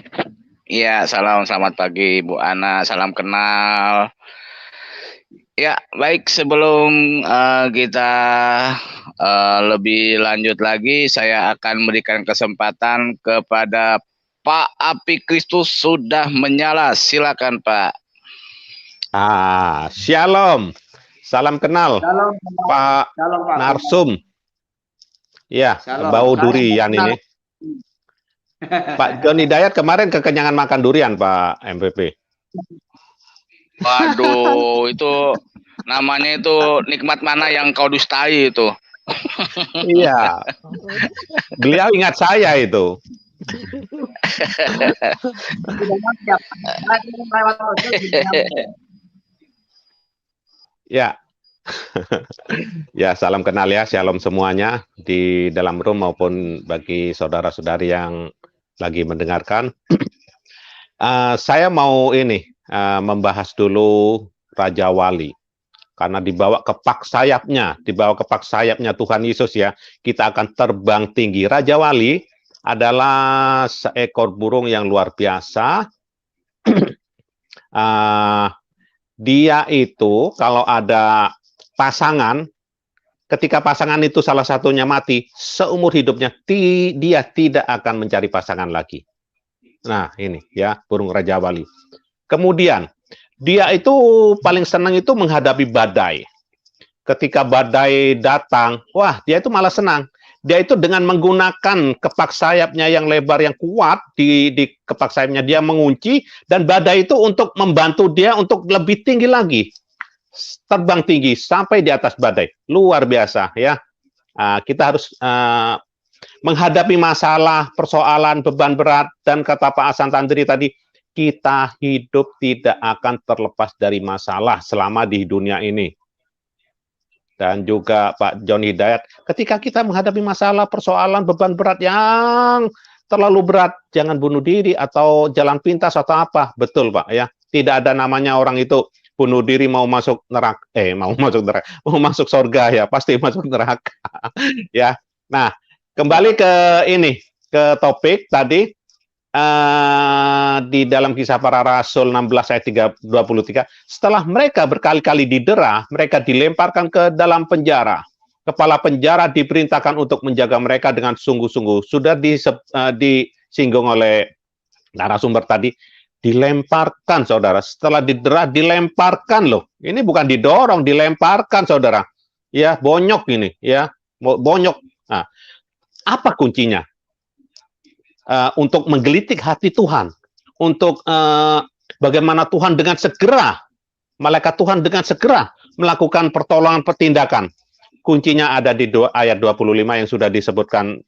Iya, salam, selamat pagi Ibu Ana, salam kenal. Ya, baik, sebelum kita lebih lanjut lagi, saya akan memberikan kesempatan kepada Pak Api Kristus sudah menyala. Silakan Pak. Shalom. Salam kenal. Shalom, Pak Narsum. Ya, shalom. Bau durian ini. Pak John Hidayat kemarin kekenyangan makan durian, Pak MVP. Waduh, itu namanya itu nikmat mana yang kau dustai itu. Iya. Beliau ingat saya itu. Ya. Ya, salam kenal ya, shalom semuanya di dalam room maupun bagi saudara-saudari yang lagi mendengarkan. Saya mau membahas dulu Raja Wali. Karena dibawa kepak sayapnya Tuhan Yesus ya, kita akan terbang tinggi. Raja Wali adalah seekor burung yang luar biasa. Dia itu kalau ada pasangan, ketika pasangan itu salah satunya mati, seumur hidupnya dia tidak akan mencari pasangan lagi. Nah, ini ya, burung Raja Wali. Kemudian, dia itu paling senang itu menghadapi badai. Ketika badai datang, wah, dia itu malah senang. Dia itu dengan menggunakan kepak sayapnya yang lebar, yang kuat, di kepak sayapnya dia mengunci, dan badai itu untuk membantu dia untuk lebih tinggi lagi. Terbang tinggi sampai di atas badai. Luar biasa ya. Kita harus menghadapi masalah, persoalan, beban berat, dan kata Pak Hasan Tandri tadi, kita hidup tidak akan terlepas dari masalah selama di dunia ini. Dan juga Pak John Hidayat, ketika kita menghadapi masalah, persoalan, beban berat yang terlalu berat, jangan bunuh diri atau jalan pintas atau apa. Betul Pak ya, tidak ada namanya orang itu bunuh diri mau masuk neraka, mau masuk surga ya, pasti masuk neraka. Ya. Nah, kembali ke topik tadi. Di dalam Kisah Para Rasul 16 ayat 23, setelah mereka berkali-kali didera, mereka dilemparkan ke dalam penjara. Kepala penjara diperintahkan untuk menjaga mereka dengan sungguh-sungguh. Sudah disinggung oleh narasumber tadi, dilemparkan saudara. Setelah didera, dilemparkan loh. Ini bukan didorong, dilemparkan saudara. Ya, bonyok ini, ya, bonyok. Nah, apa kuncinya? Untuk menggelitik hati Tuhan, untuk bagaimana Tuhan dengan segera, malaikat Tuhan dengan segera melakukan pertolongan pertindakan. Kuncinya ada di ayat 25 yang sudah disebutkan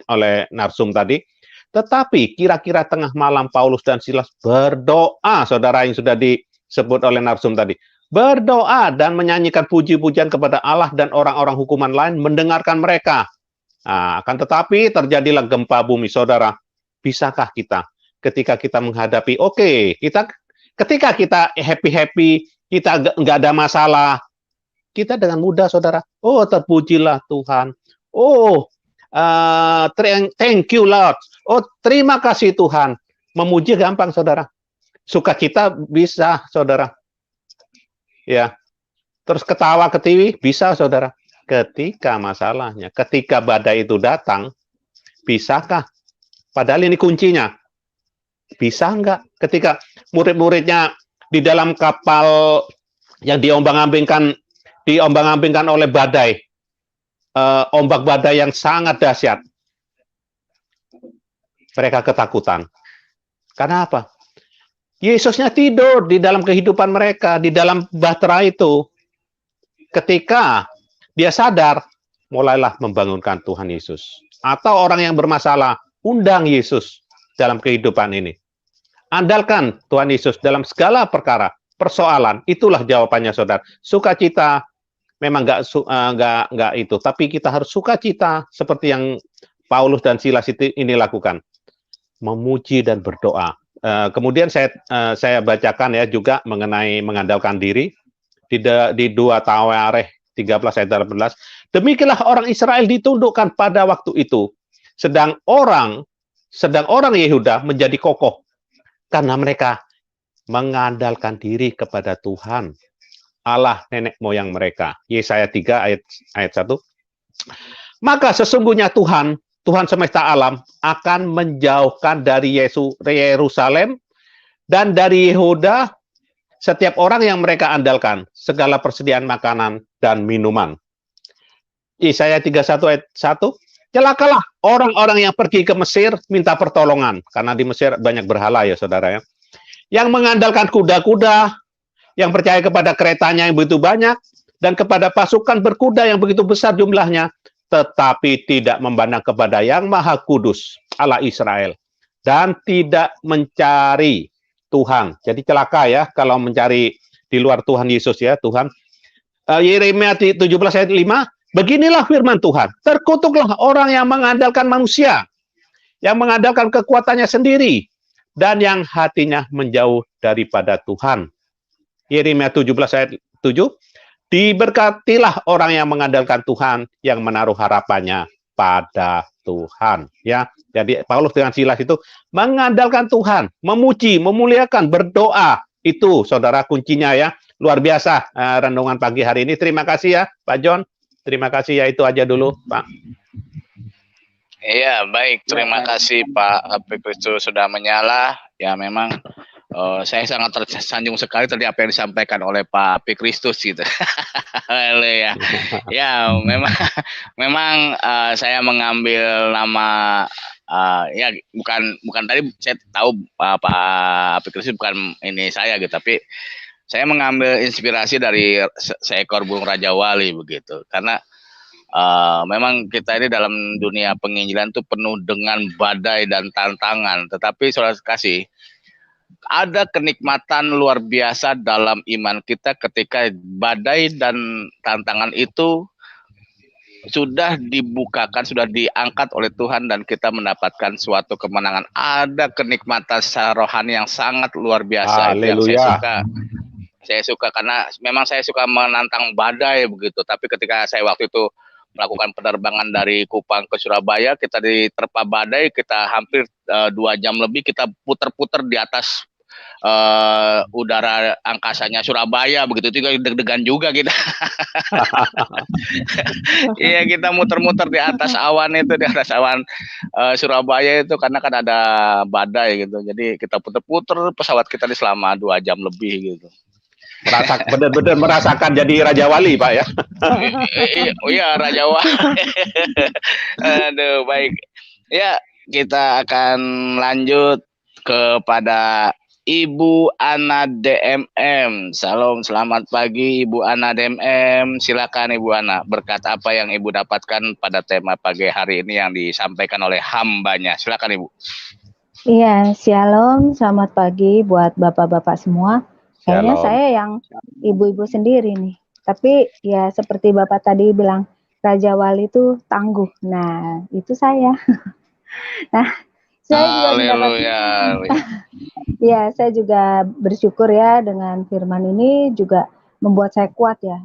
oleh Narsum tadi. Tetapi kira-kira tengah malam Paulus dan Silas berdoa, saudara yang sudah disebut oleh Narsum tadi. Berdoa dan menyanyikan puji-pujian kepada Allah, dan orang-orang hukuman lain mendengarkan mereka. Akan tetapi terjadilah gempa bumi, saudara. Bisakah kita ketika kita menghadapi, ketika kita happy-happy, kita nggak ada masalah, kita dengan mudah, saudara, terpujilah Tuhan. Thank you Lord. Oh, terima kasih Tuhan. Memuji gampang, saudara. Sukacita bisa, saudara. Ya. Terus ketawa ketiwi bisa, saudara. Ketika masalahnya, ketika badai itu datang, bisakah? Padahal ini kuncinya. Bisa enggak? Ketika murid-muridnya di dalam kapal yang diombang-ambingkan oleh badai, ombak badai yang sangat dahsyat. Mereka ketakutan. Karena apa? Yesusnya tidur di dalam kehidupan mereka, di dalam bahtera itu. Ketika dia sadar, mulailah membangunkan Tuhan Yesus. Atau orang yang bermasalah, undang Yesus dalam kehidupan ini. Andalkan Tuhan Yesus dalam segala perkara, persoalan, itulah jawabannya, saudara. Sukacita memang nggak itu, tapi kita harus sukacita seperti yang Paulus dan Silas ini lakukan, memuji dan berdoa. Kemudian saya bacakan ya juga mengenai mengandalkan diri di 2 Tawarikh 13 ayat 18. Demikianlah orang Israel ditundukkan pada waktu itu, sedang orang Yehuda menjadi kokoh karena mereka mengandalkan diri kepada Tuhan Allah nenek moyang mereka. Yesaya 3 ayat 1. Maka sesungguhnya Tuhan semesta alam akan menjauhkan dari Yerusalem dan dari Yehuda setiap orang yang mereka andalkan segala persediaan makanan dan minuman. Yesaya 31 ayat 1. Celakalah orang-orang yang pergi ke Mesir minta pertolongan, karena di Mesir banyak berhala ya saudara ya. Yang mengandalkan kuda-kuda, yang percaya kepada keretanya yang begitu banyak, dan kepada pasukan berkuda yang begitu besar jumlahnya, tetapi tidak memandang kepada yang Maha Kudus, Allah Israel, dan tidak mencari Tuhan. Jadi celaka ya kalau mencari di luar Tuhan Yesus ya, Tuhan. Yeremia 17 ayat 5, beginilah firman Tuhan, terkutuklah orang yang mengandalkan manusia, yang mengandalkan kekuatannya sendiri, dan yang hatinya menjauh daripada Tuhan. Yeremia 17 ayat 7, diberkatilah orang yang mengandalkan Tuhan, yang menaruh harapannya pada Tuhan. Ya, jadi Paulus dengan Silas itu mengandalkan Tuhan, memuji, memuliakan, berdoa. Itu saudara kuncinya ya. Luar biasa renungan pagi hari ini. Terima kasih ya Pak John. Terima kasih ya, itu aja dulu Pak. Iya, baik. Terima kasih Pak HP Kristus sudah menyala. Ya memang saya sangat tersanjung sekali tadi apa yang disampaikan oleh Pak HP Kristus gitu. Ya, ya memang saya mengambil nama ya bukan tadi saya tahu Pak HP Kristus bukan ini saya gitu, tapi saya mengambil inspirasi dari seekor burung Raja Wali begitu, karena memang kita ini dalam dunia penginjilan itu penuh dengan badai dan tantangan, tetapi saudara kasih, ada kenikmatan luar biasa dalam iman kita ketika badai dan tantangan itu sudah dibukakan, sudah diangkat oleh Tuhan dan kita mendapatkan suatu kemenangan. Ada kenikmatan secara rohani yang sangat luar biasa. Itu yang saya suka karena memang saya suka menantang badai begitu. Tapi ketika saya waktu itu melakukan penerbangan dari Kupang ke Surabaya, kita diterpa badai, kita hampir 2 jam lebih kita puter-puter di atas udara angkasanya Surabaya begitu, juga deg-degan juga kita. Iya, kita muter-muter di atas awan itu, di atas awan Surabaya itu, karena kan ada badai gitu. Jadi kita puter-puter pesawat kita di selama 2 jam lebih gitu. Benar-benar merasakan jadi Raja Wali Pak ya. Oh iya, Raja Wali. Aduh, baik. Ya, kita akan lanjut kepada Ibu Ana DMM. Salam, selamat pagi Ibu Ana DMM. Silakan Ibu Ana, berkat apa yang Ibu dapatkan pada tema pagi hari ini yang disampaikan oleh hambanya. Silakan Ibu. Iya, shalom, selamat pagi buat bapak-bapak semua. Kayaknya saya yang ibu-ibu sendiri nih. Tapi ya seperti Bapak tadi bilang, Raja Wali itu tangguh. Nah, itu saya. Nah, saya juga ya, saya juga bersyukur ya dengan firman ini juga membuat saya kuat ya.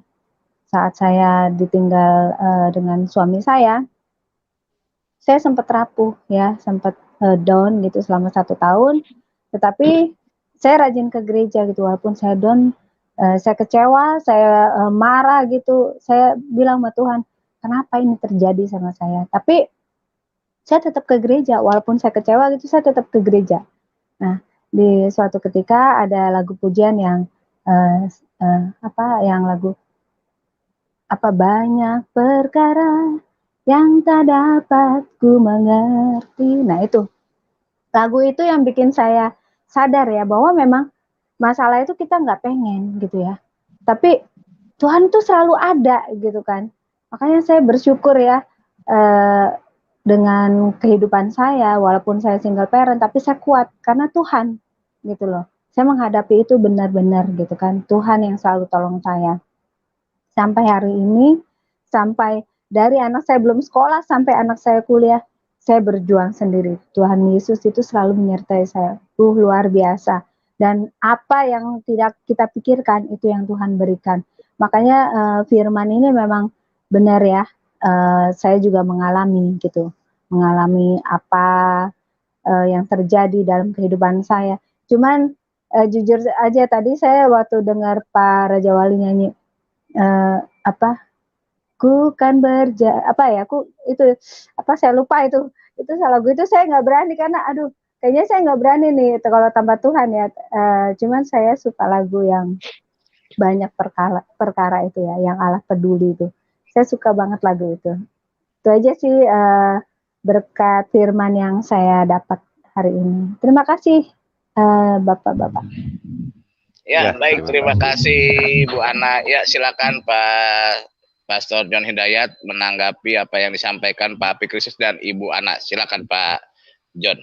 Saat saya ditinggal dengan suami saya, saya sempat rapuh ya, sempat down gitu selama 1 tahun. Tetapi saya rajin ke gereja gitu, walaupun saya down, saya kecewa, saya marah gitu, saya bilang sama Tuhan, kenapa ini terjadi sama saya? Tapi saya tetap ke gereja, walaupun saya kecewa gitu, saya tetap ke gereja. Nah, di suatu ketika ada lagu pujian yang yang lagu apa banyak perkara yang tak dapat ku mengerti. Nah itu, lagu itu yang bikin saya sadar ya bahwa memang masalah itu kita nggak pengen gitu ya. Tapi Tuhan tuh selalu ada gitu kan. Makanya saya bersyukur ya dengan kehidupan saya, walaupun saya single parent, tapi saya kuat karena Tuhan gitu loh. Saya menghadapi itu benar-benar gitu kan. Tuhan yang selalu tolong saya. Sampai hari ini, sampai dari anak saya belum sekolah sampai anak saya kuliah, saya berjuang sendiri. Tuhan Yesus itu selalu menyertai saya. Luar biasa. Dan apa yang tidak kita pikirkan itu yang Tuhan berikan. Makanya firman ini memang benar ya. Saya juga mengalami gitu. Mengalami apa yang terjadi dalam kehidupan saya. Cuman jujur aja tadi saya waktu dengar Pak Raja Wali nyanyi ku kan saya lupa itu lagu itu saya nggak berani karena aduh kayaknya saya nggak berani nih kalau tanpa Tuhan ya. Cuman saya suka lagu yang banyak perkara itu ya, yang Allah peduli itu. Saya suka banget lagu itu. Itu aja sih berkat firman yang saya dapat hari ini. Terima kasih Bapak-bapak. Ya, baik, terima kasih Bu Ana. Ya, silakan Pak Pastor John Hidayat menanggapi apa yang disampaikan Pak Api Kristus dan Ibu Ana. Silakan Pak John.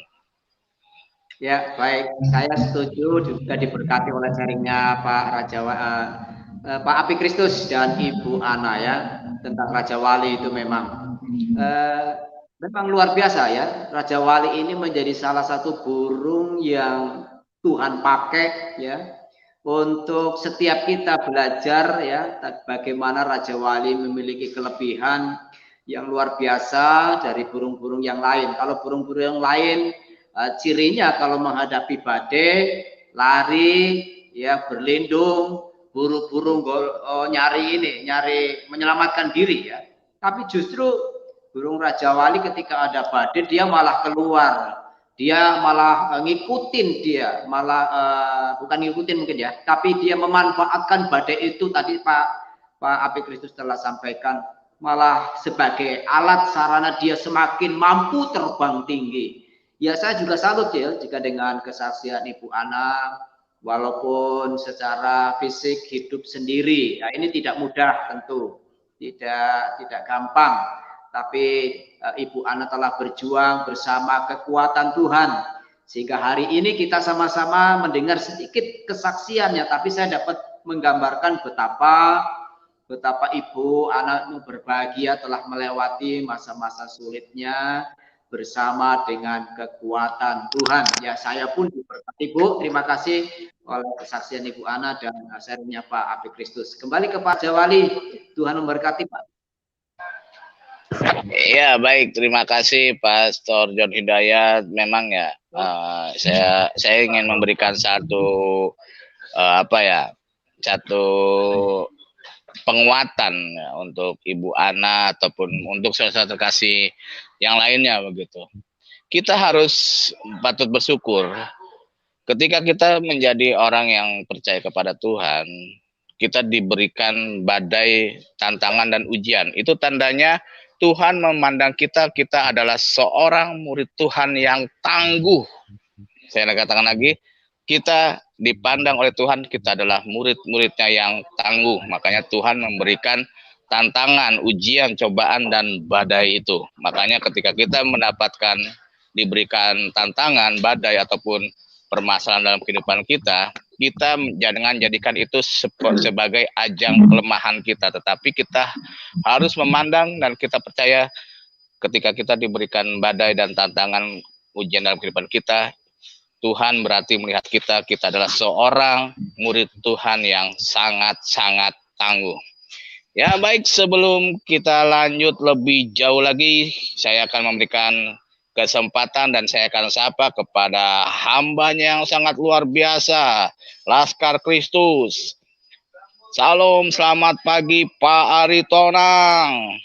Ya, baik. Saya setuju juga diberkati oleh sharingnya Pak Pak Api Kristus dan Ibu Ana ya tentang Raja Wali itu memang luar biasa ya. Raja Wali ini menjadi salah satu burung yang Tuhan pakai ya untuk setiap kita belajar ya bagaimana Raja Wali memiliki kelebihan yang luar biasa dari burung-burung yang lain. Kalau burung-burung yang lain cirinya kalau menghadapi badai lari ya berlindung, buru-buru nyari menyelamatkan diri ya. Tapi justru burung Raja Wali ketika ada badai dia malah keluar. Dia malah ngikutin bukan ngikutin mungkin ya, tapi dia memanfaatkan badai itu tadi Pak Api Kristus telah sampaikan, malah sebagai alat sarana dia semakin mampu terbang tinggi. Ya saya juga salut ya jika dengan kesaksian Ibu Ana, walaupun secara fisik hidup sendiri, ya ini tidak mudah tentu, tidak gampang. Tapi Ibu Ana telah berjuang bersama kekuatan Tuhan. Sehingga hari ini kita sama-sama mendengar sedikit kesaksiannya. Tapi saya dapat menggambarkan betapa Ibu Ana berbahagia telah melewati masa-masa sulitnya bersama dengan kekuatan Tuhan. Ya saya pun diberkati Bu. Terima kasih oleh kesaksian Ibu Ana dan sharingnya Pak Api Kristus. Kembali ke Pak Jawali. Tuhan memberkati Pak. Ya baik, terima kasih Pastor John Hidayat. Memang ya saya ingin memberikan satu satu penguatan ya, untuk Ibu Ana ataupun untuk saudara terkasih yang lainnya begitu. Kita harus patut bersyukur ketika kita menjadi orang yang percaya kepada Tuhan. Kita diberikan badai, tantangan dan ujian. Itu tandanya Tuhan memandang kita adalah seorang murid Tuhan yang tangguh. Saya katakan lagi, kita dipandang oleh Tuhan, kita adalah murid-muridnya yang tangguh. Makanya Tuhan memberikan tantangan, ujian, cobaan, dan badai itu. Makanya ketika kita diberikan tantangan, badai, ataupun permasalahan dalam kehidupan kita jangan jadikan itu sebagai ajang kelemahan kita, tetapi kita harus memandang dan kita percaya ketika kita diberikan badai dan tantangan ujian dalam kehidupan kita, Tuhan berarti melihat kita adalah seorang murid Tuhan yang sangat-sangat tangguh. Ya baik, sebelum kita lanjut lebih jauh lagi, saya akan memberikan kesempatan dan saya akan sapa kepada hambanya yang sangat luar biasa, Laskar Kristus. Salam, selamat pagi Pak Ari Tonang.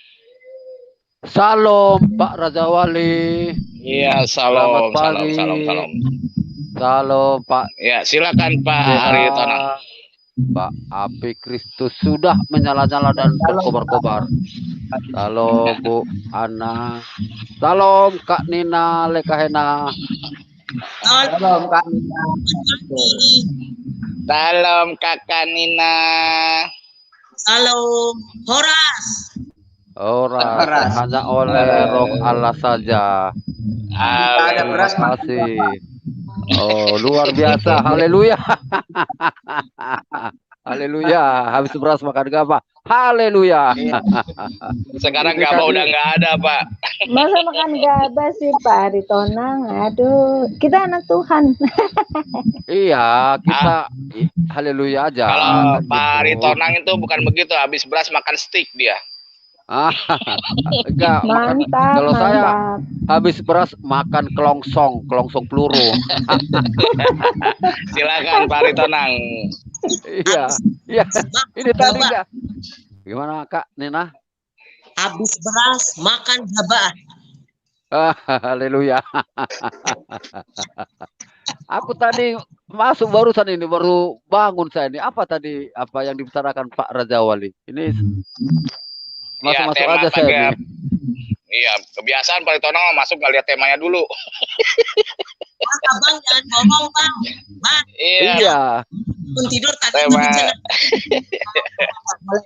Salam Pak Raja Wali. Iya, Selamat salam, pagi. salam. Salam Pak. Ya, silakan Pak Ari Tonang. Pak api Kristus sudah menyala-nyala dan berkobar-kobar. Salam Bu Ana. Salam Kak Nina Lekahena. Salam Kak Nina. Salam Kakak Nina. Salam Horas. Horas hanya oleh Roh Allah saja. Ada beras, Terima kasih. Oh, luar biasa. Haleluya. Haleluya. Habis beras makan gabah. Haleluya. Sekarang gabah udah nggak ada, Pak. Masa makan gabah sih Pak Ari Tonang? Aduh, kita anak Tuhan. Iya, kita haleluya aja. Kalau Kan Pak Ari gitu. Tonang itu bukan begitu, habis beras makan steak dia. Enggak. Mantap, Kalau saya mantap. habis beras makan kelongsong peluru. Silakan Pak Ari Tonang. Iya. Ini tadi enggak. Gimana Kak Nina? Habis beras makan gabah. Haleluya. Aku tadi masuk barusan ini, baru bangun saya ini. Apa tadi, apa yang dibicarakan Pak Raja Wali? Ini masuk tema aja saya ini. Iya, kebiasaan Pak Ari Tonang masuk nggak lihat temanya dulu. Abang jangan ngomong Bang. Bang, Iya. pun tidur tadi Tema boleh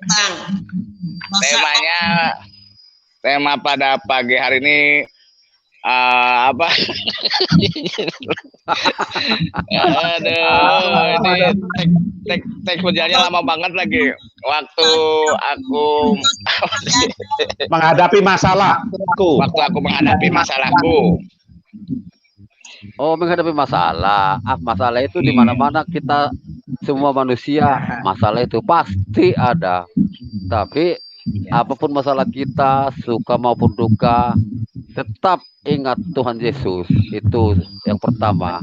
Bang. tema pada pagi hari ini apa? Aduh, ini teks berjalannya lama banget lagi. Waktu aku Menghadapi masalahku. waktu aku menghadapi masalahku. Oh, menghadapi masalah. Masalah itu di mana-mana kita semua manusia, masalah itu pasti ada. Tapi apapun masalah kita, suka maupun duka, tetap ingat Tuhan Yesus. Itu yang pertama.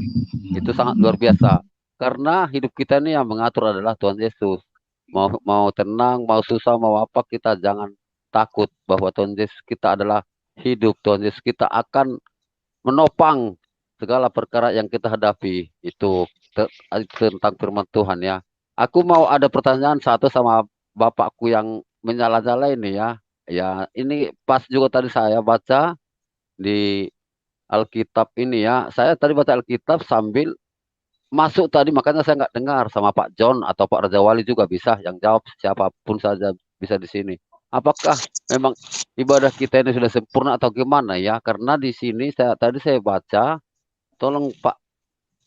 Itu sangat luar biasa. Karena hidup kita ini yang mengatur adalah Tuhan Yesus. Mau tenang, mau susah, mau apa, kita jangan takut bahwa Tuhan Yesus kita adalah hidup. Tuhan Yesus kita akan menopang segala perkara yang kita hadapi. Itu tentang firman Tuhan ya. Aku mau ada pertanyaan satu sama bapakku yang menyala-nyala ini ya. Ya, ini pas juga tadi saya baca di Alkitab ini ya. Saya tadi baca Alkitab sambil masuk tadi, makanya saya nggak dengar. Sama Pak John atau Pak Raja Wali juga bisa yang jawab, siapapun saja bisa di sini. Apakah memang ibadah kita ini sudah sempurna atau gimana ya? Karena di sini tadi saya baca, tolong Pak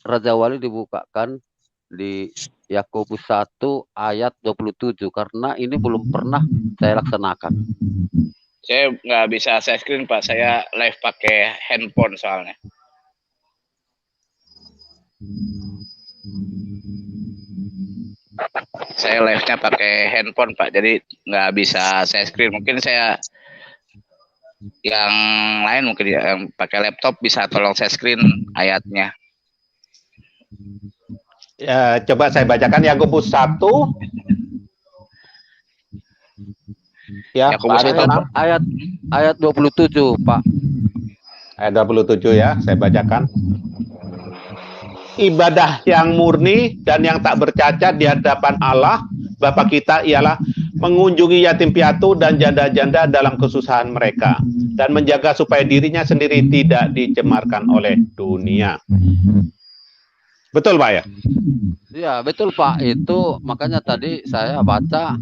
Raja Wali dibukakan di Yakobus 1 ayat 27, karena ini belum pernah saya laksanakan. Saya nggak bisa share screen Pak, saya live pakai handphone soalnya. Saya live-nya pakai handphone Pak, jadi nggak bisa share screen. Mungkin saya yang lain mungkin yang pakai laptop bisa tolong share screen ayatnya. Ya, coba saya bacakan Yakobus 1. Ya, Yakobus Pak Ari Tonang. Ayat 27, Pak. Ayat 27 ya, saya bacakan. Ibadah yang murni dan yang tak bercacat di hadapan Allah Bapa kita ialah mengunjungi yatim piatu dan janda-janda dalam kesusahan mereka dan menjaga supaya dirinya sendiri tidak dicemarkan oleh dunia. Betul Pak ya? Iya, betul Pak. Itu makanya tadi saya baca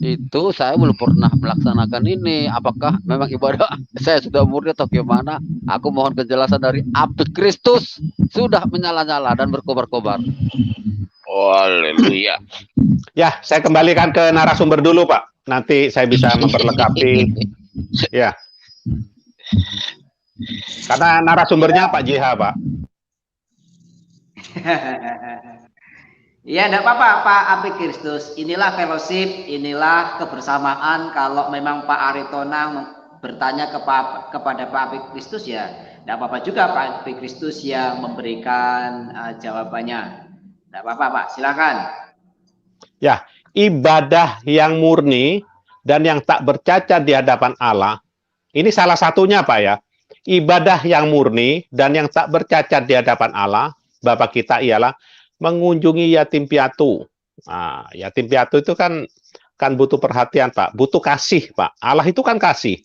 itu, saya belum pernah melaksanakan ini. Apakah memang ibadah saya sudah murni atau gimana? Aku mohon kejelasan dari api Kristus sudah menyala-nyala dan berkobar-kobar. Haleluya. Ya, saya kembalikan ke narasumber dulu Pak. Nanti saya bisa memperlengkapi. Ya. Karena narasumbernya Pak JH Pak. Ya, enggak apa-apa Pak Api Kristus. Inilah fellowship, inilah kebersamaan. Kalau memang Pak Aritonang bertanya kepada Pak Api Kristus, ya enggak apa-apa juga Pak Api Kristus yang memberikan jawabannya. Enggak apa-apa Pak, silakan. Ya, ibadah yang murni dan yang tak bercacat di hadapan Allah, ini salah satunya Pak ya. Ibadah yang murni dan yang tak bercacat di hadapan Allah, Bapa kita ialah mengunjungi yatim piatu. Nah, yatim piatu itu kan butuh perhatian, Pak. Butuh kasih, Pak. Allah itu kan kasih.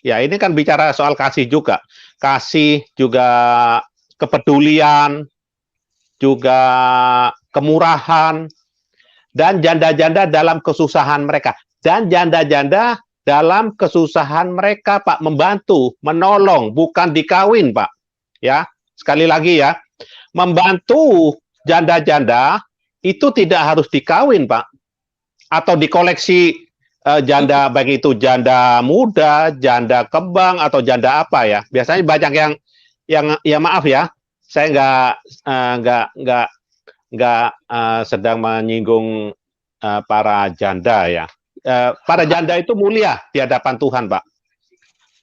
Ya, ini kan bicara soal kasih juga. Kasih juga kepedulian, juga kemurahan, dan janda-janda dalam kesusahan mereka. Dan janda-janda dalam kesusahan mereka, Pak, membantu, menolong, bukan dikawin, Pak. Ya, sekali lagi ya, membantu janda-janda itu tidak harus dikawin, Pak, atau dikoleksi janda, baik itu janda muda, janda kembang, atau janda apa ya. Biasanya banyak yang ya maaf ya, saya nggak sedang menyinggung para janda ya. Para janda itu mulia di hadapan Tuhan, Pak.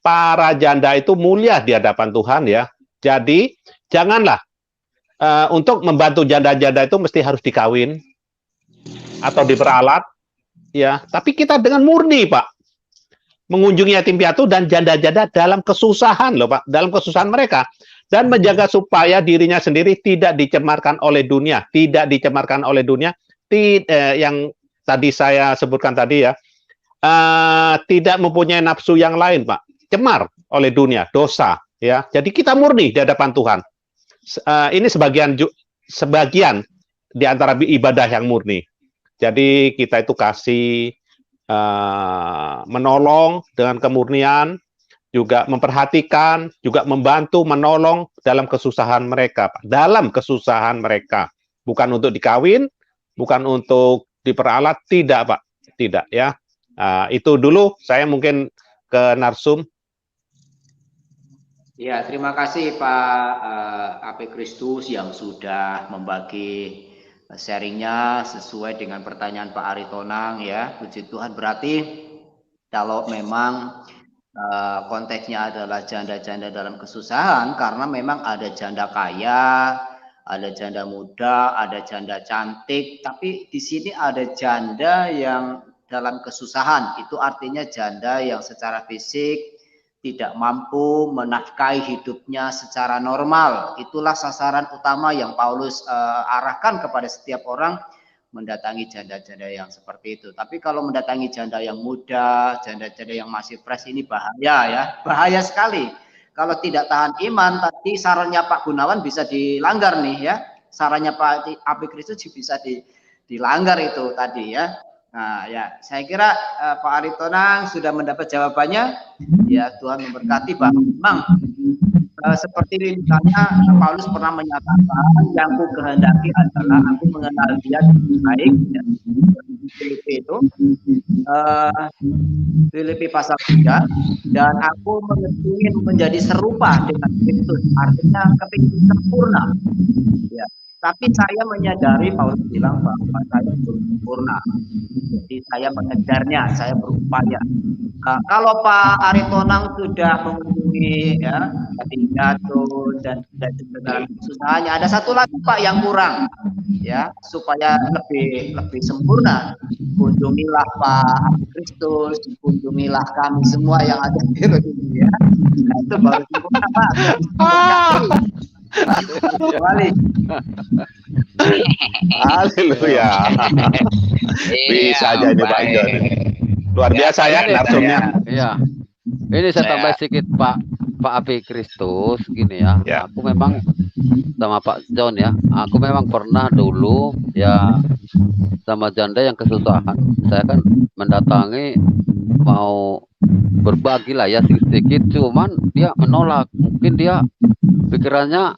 Para janda itu mulia di hadapan Tuhan ya. Jadi janganlah untuk membantu janda-janda itu mesti harus dikawin atau diperalat, ya. Tapi kita dengan murni, Pak, mengunjungi yatim piatu dan janda-janda dalam kesusahan, loh, Pak, dalam kesusahan mereka, dan menjaga supaya dirinya sendiri tidak dicemarkan oleh dunia, yang tadi saya sebutkan tadi ya, tidak mempunyai nafsu yang lain, Pak, cemar oleh dunia, dosa, ya. Jadi kita murni di hadapan Tuhan. Ini sebagian di antara ibadah yang murni. Jadi kita itu kasih, menolong dengan kemurnian, juga memperhatikan, juga membantu, menolong dalam kesusahan mereka, Pak. Dalam kesusahan mereka, bukan untuk dikawin, bukan untuk diperalat, tidak, Pak, tidak ya. Itu dulu saya mungkin ke Narsum. Ya, terima kasih Pak Api Kristus yang sudah membagi sharingnya sesuai dengan pertanyaan Pak Aritonang ya. Puji Tuhan, berarti kalau memang konteksnya adalah janda-janda dalam kesusahan, karena memang ada janda kaya, ada janda muda, ada janda cantik, tapi di sini ada janda yang dalam kesusahan. Itu artinya janda yang secara fisik tidak mampu menafkahi hidupnya secara normal. Itulah sasaran utama yang Paulus arahkan kepada setiap orang, mendatangi janda-janda yang seperti itu. Tapi kalau mendatangi janda yang muda, janda-janda yang masih fresh, ini bahaya ya, bahaya sekali. Kalau tidak tahan iman, tadi sarannya Pak Gunawan bisa dilanggar nih ya, sarannya Pak Api Kristus bisa dilanggar itu tadi ya. Nah ya, saya kira Pak Aritonang sudah mendapat jawabannya. Ya, Tuhan memberkati Pak. Memang seperti misalnya Paulus pernah menyatakan, yang ku kehendaki adalah aku mengenal dia dengan baik. Ya. Filipi itu Filipi pasal 3, dan aku ingin menjadi serupa dengan Kristus, artinya kepingin sempurna. Ya. Tapi saya menyadari, Paulus bilang bahwa saya belum sempurna. Jadi saya mengejarnya, saya berupaya. Kalau Pak Aritonang sudah mengunjungi ya, pidato dan dalam kesusahannya, ada satu lagi Pak yang kurang ya, supaya lebih sempurna. Kunjungilah Pak Kristus, kunjungilah kami semua yang ada di sini ya. Nah, itu baru sempurna Pak. Haleluya. Bisa aja ini Pak John. Luar biasa ya narsumnya. Iya. Ini saya tambah sedikit Pak Api Kristus gini ya. Aku memang sama Pak John ya. Aku memang pernah dulu ya sama janda yang kesusahan. Saya kan mendatangi, mau berbagi lah ya sedikit, cuman dia menolak. Mungkin dia pikirannya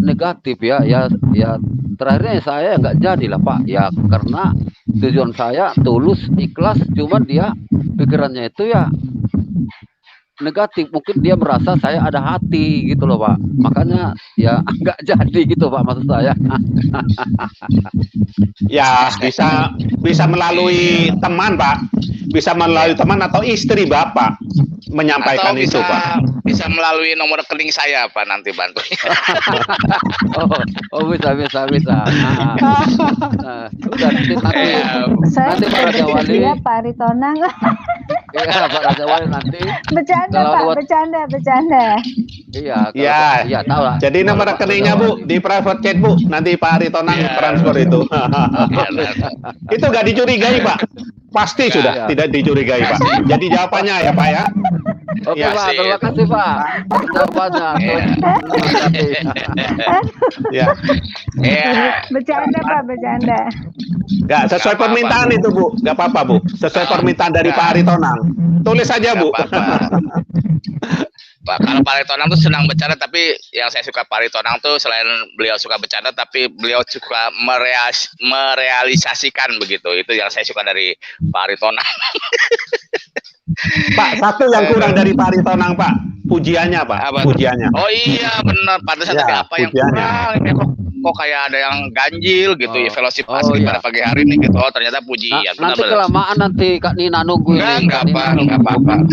negatif ya terakhirnya saya nggak jadi lah Pak ya, karena tujuan saya tulus ikhlas, cuman dia pikirannya itu ya negatif, mungkin dia merasa saya ada hati gitu loh Pak, makanya ya nggak jadi gitu Pak maksud saya. Ya, bisa melalui teman, Pak. Bisa melalui teman atau istri Bapak menyampaikan atau itu, Pak. bisa melalui nomor rekening saya, Pak, nanti bantu. Bisa. Nah, udah nanti Saya Pak Raja Wali. Iya, Pak Aritonang. Iya, Pak Raja Wali nanti. Bercanda, Pak, bercanda. Iya, Iya, tahu lah. Jadi nomor rekeningnya Bu di private chat Bu, nanti Pak Aritonang transfer itu. Itu nggak dicurigai Pak, pasti sudah tidak dicurigai Pak. Jadi jawabannya ya Pak ya. Oke Ya, Pak, terima kasih Pak. Jawabannya. Ya. Bercanda Pak, bercanda. Nggak sesuai permintaan itu Bu, nggak apa-apa Bu. Sesuai permintaan dari Pak Aritonang. Tulis saja Bu. Pak, kalau Pak Aritonang tuh senang bercanda, tapi yang saya suka Pak Aritonang tuh selain beliau suka bercanda, tapi beliau suka merealisasikan begitu. Itu yang saya suka dari Pak Aritonang. Pak, satu yang kurang dari Pak Aritonang Pak, pujiannya Pak. Pujiannya. Oh iya benar, pantesan Ya, tapi apa yang pujiannya. kurang? Ini kok kayak ada yang ganjil gitu ya, fellowship asli pada pagi hari ini gitu. Oh ternyata pujian. Nanti kelamaan nanti Kak Nina nunggu ini. Enggak apa-apa.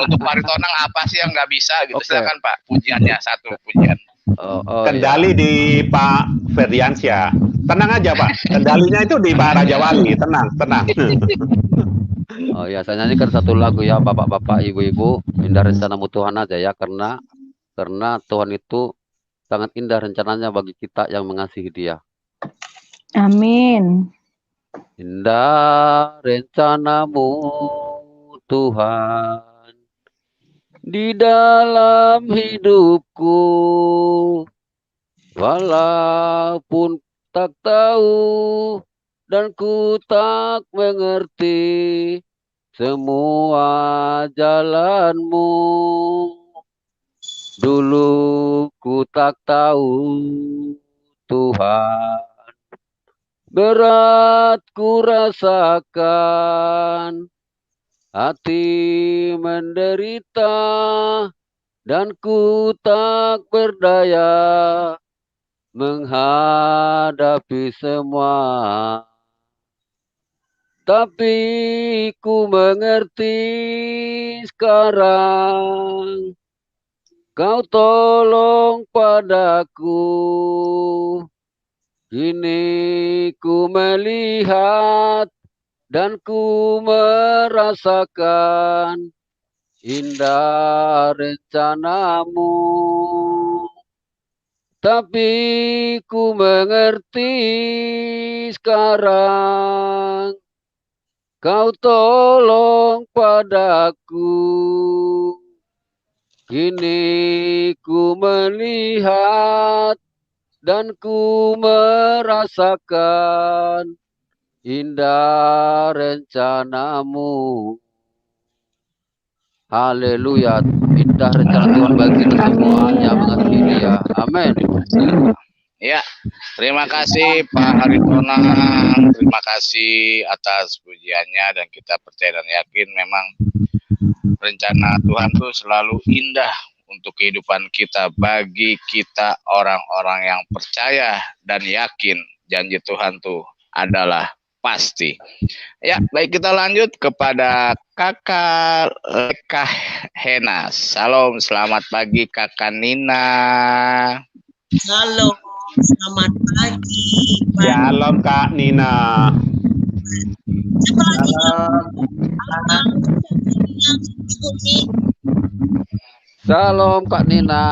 Untuk Pak Aritonang apa sih yang nggak bisa gitu? Silakan Pak, pujiannya satu pujian. Kendali di Pak Ferdiansyah. Tenang aja Pak, kendalinya itu di Pak Raja Wali. Tenang. Oh ya, saya nyanyikan satu lagu ya Bapak-bapak, Ibu-ibu, indah rencanamu Tuhan aja ya, karena Tuhan itu sangat indah rencananya bagi kita yang mengasihi Dia. Amin. Indah rencanamu Tuhan di dalam hidupku, walaupun tak tahu dan ku tak mengerti semua jalanmu. Dulu ku tak tahu Tuhan, berat ku rasakan, hati menderita dan ku tak berdaya menghadapi semua. Tapi ku mengerti sekarang, Kau tolong padaku. Kini ku melihat dan ku merasakan indah rencanamu. Tapi ku mengerti sekarang, Kau tolong padaku. Kini ku melihat dan ku merasakan indah rencanamu. Haleluya, indah rencana Tuhan bagi kita semua yang mengasihi Dia. Amin. Ya, terima kasih Pak Aritonang, terima kasih atas pujiannya, dan kita percaya dan yakin memang rencana Tuhan tuh selalu indah untuk kehidupan kita, bagi kita orang-orang yang percaya dan yakin janji Tuhan tuh adalah pasti. Ya, baik, kita lanjut kepada Kakak Leka Hena. Salam, selamat pagi Kakak Nina. Halo, selamat pagi. Shalom Kak Nina. Siapa lagi? Salam Kak Nina.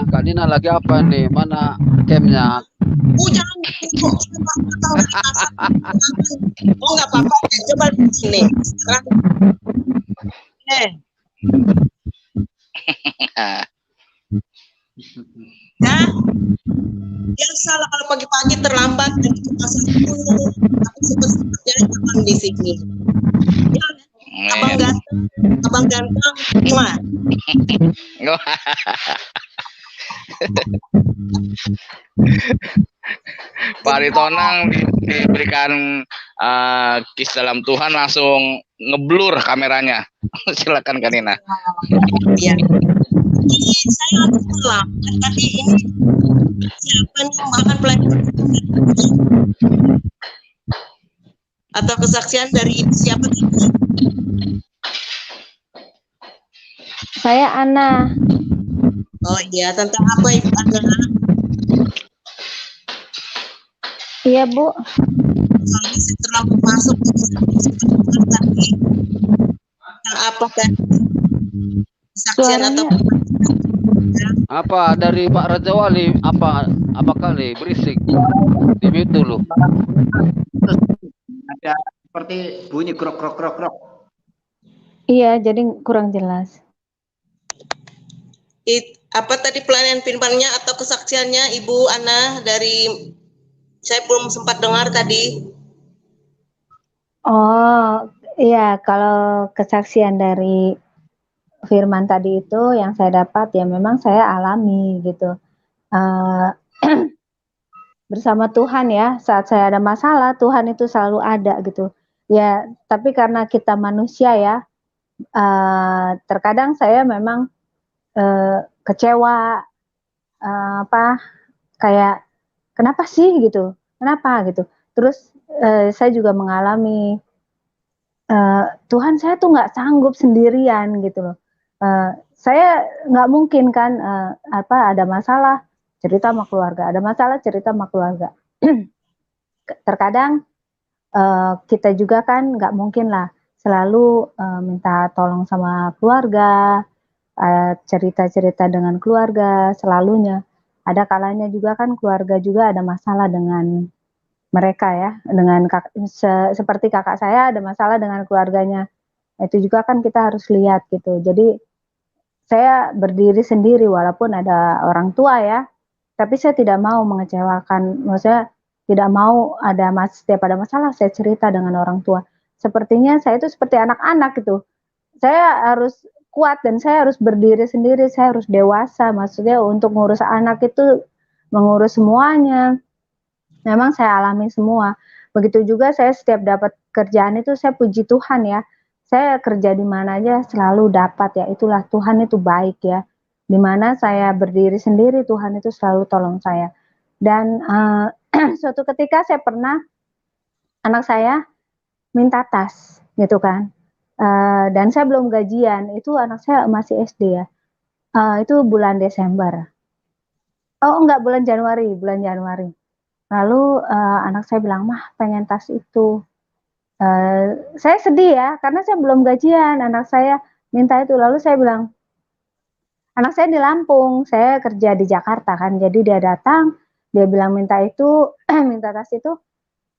Kak Nina lagi apa nih? Mana campnya? Jangan kok. Oh nggak apa-apa. Coba di sini. Ya, biasalah kalau pagi-pagi terlambat dan itu pasal 10, tapi sempat jadi teman di sini. Ya, abang ganteng, gimana? Pak Aritonang diberikan Kis dalam Tuhan langsung ngeblur kameranya. Silakan Kanina. Ya. Ini saya agak terlambat tadi ini siapa nih yang bahkan pelajaran atau kesaksian dari siapa tadi? Saya Ana. Oh iya, tentang apa Ibu Ana? Iya Bu. Soalnya saya terlalu masuk tadi. Yang apa kan? Kesaksian atau Apa dari Pak Raja Wali? Apa kali berisik? Di mute dulu. Ada seperti bunyi krok krok krok krok. Iya, jadi kurang jelas. Apa tadi pelayanan firman-Nya atau kesaksiannya Ibu Ana dari saya belum sempat dengar tadi. Oh, iya, kalau kesaksian dari firman tadi itu yang saya dapat ya memang saya alami gitu. Bersama Tuhan ya, saat saya ada masalah, Tuhan itu selalu ada gitu. Ya, tapi karena kita manusia ya, terkadang saya memang kecewa, kayak kenapa sih gitu, kenapa gitu. Terus saya juga mengalami Tuhan saya tuh nggak sanggup sendirian gitu loh. Saya nggak mungkin kan ada masalah cerita sama keluarga, ada masalah cerita sama keluarga. Terkadang kita juga kan nggak mungkin lah selalu minta tolong sama keluarga, cerita-cerita dengan keluarga selalunya. Ada kalanya juga kan keluarga juga ada masalah dengan mereka ya, dengan seperti kakak saya ada masalah dengan keluarganya. Itu juga kan kita harus lihat gitu. Jadi saya berdiri sendiri walaupun ada orang tua ya, tapi saya tidak mau mengecewakan, maksudnya tidak mau setiap ada masalah saya cerita dengan orang tua. Sepertinya saya itu seperti anak-anak gitu. Saya harus kuat dan saya harus berdiri sendiri, saya harus dewasa, maksudnya untuk ngurus anak itu mengurus semuanya. Memang saya alami semua. Begitu juga saya setiap dapat kerjaan itu saya puji Tuhan ya. Saya kerja di mana aja selalu dapat ya. Itulah Tuhan itu baik ya. Di mana saya berdiri sendiri Tuhan itu selalu tolong saya. Dan suatu ketika saya pernah anak saya minta tas gitu kan. Dan saya belum gajian. Itu anak saya masih SD ya. Itu bulan Desember. Oh enggak, bulan Januari. Lalu anak saya bilang, "Mah, pengen tas itu." Saya sedih ya, karena saya belum gajian, anak saya minta itu. Lalu saya bilang, anak saya di Lampung, saya kerja di Jakarta kan, jadi dia datang, dia bilang minta itu, minta tas itu,